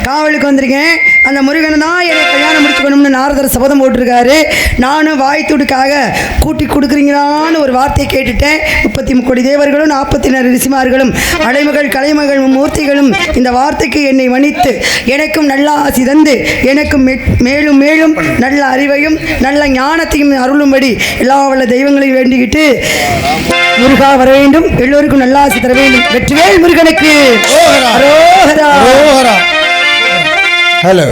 காவலுக்கு வந்திருக்கேன். அந்த முருகனை தான் என்னை கல்யாணம் முடிச்சுக்கணும்னு நாரதர் சபதம் போட்டிருக்காரு. நானும் வாய்த்துடுக்காக கூட்டி கொடுக்குறீங்களான்னு ஒரு வார்த்தையை கேட்டுட்டேன். 33 கோடி தேவர்களும் 44 ரிஷிமார்களும் அலைமகள் கலைமகள் மூர்த்திகளும் இந்த வார்த்தைக்கு என்னை மன்னித்து எனக்கும் நல்ல ஆசி தந்து எனக்கும் மேலும் மேலும் நல்ல அறிவையும் நல்ல ஞானத்தையும் அருளும்படி எல்லா வல்ல தெய்வங்களையும் வேண்டிக்கிட்டு முருகா வர வேண்டும், எல்லோருக்கும் நல்ல ஆசி தர வேண்டும். வெற்றிவேல் முருகனுக்கு. ஹலோ.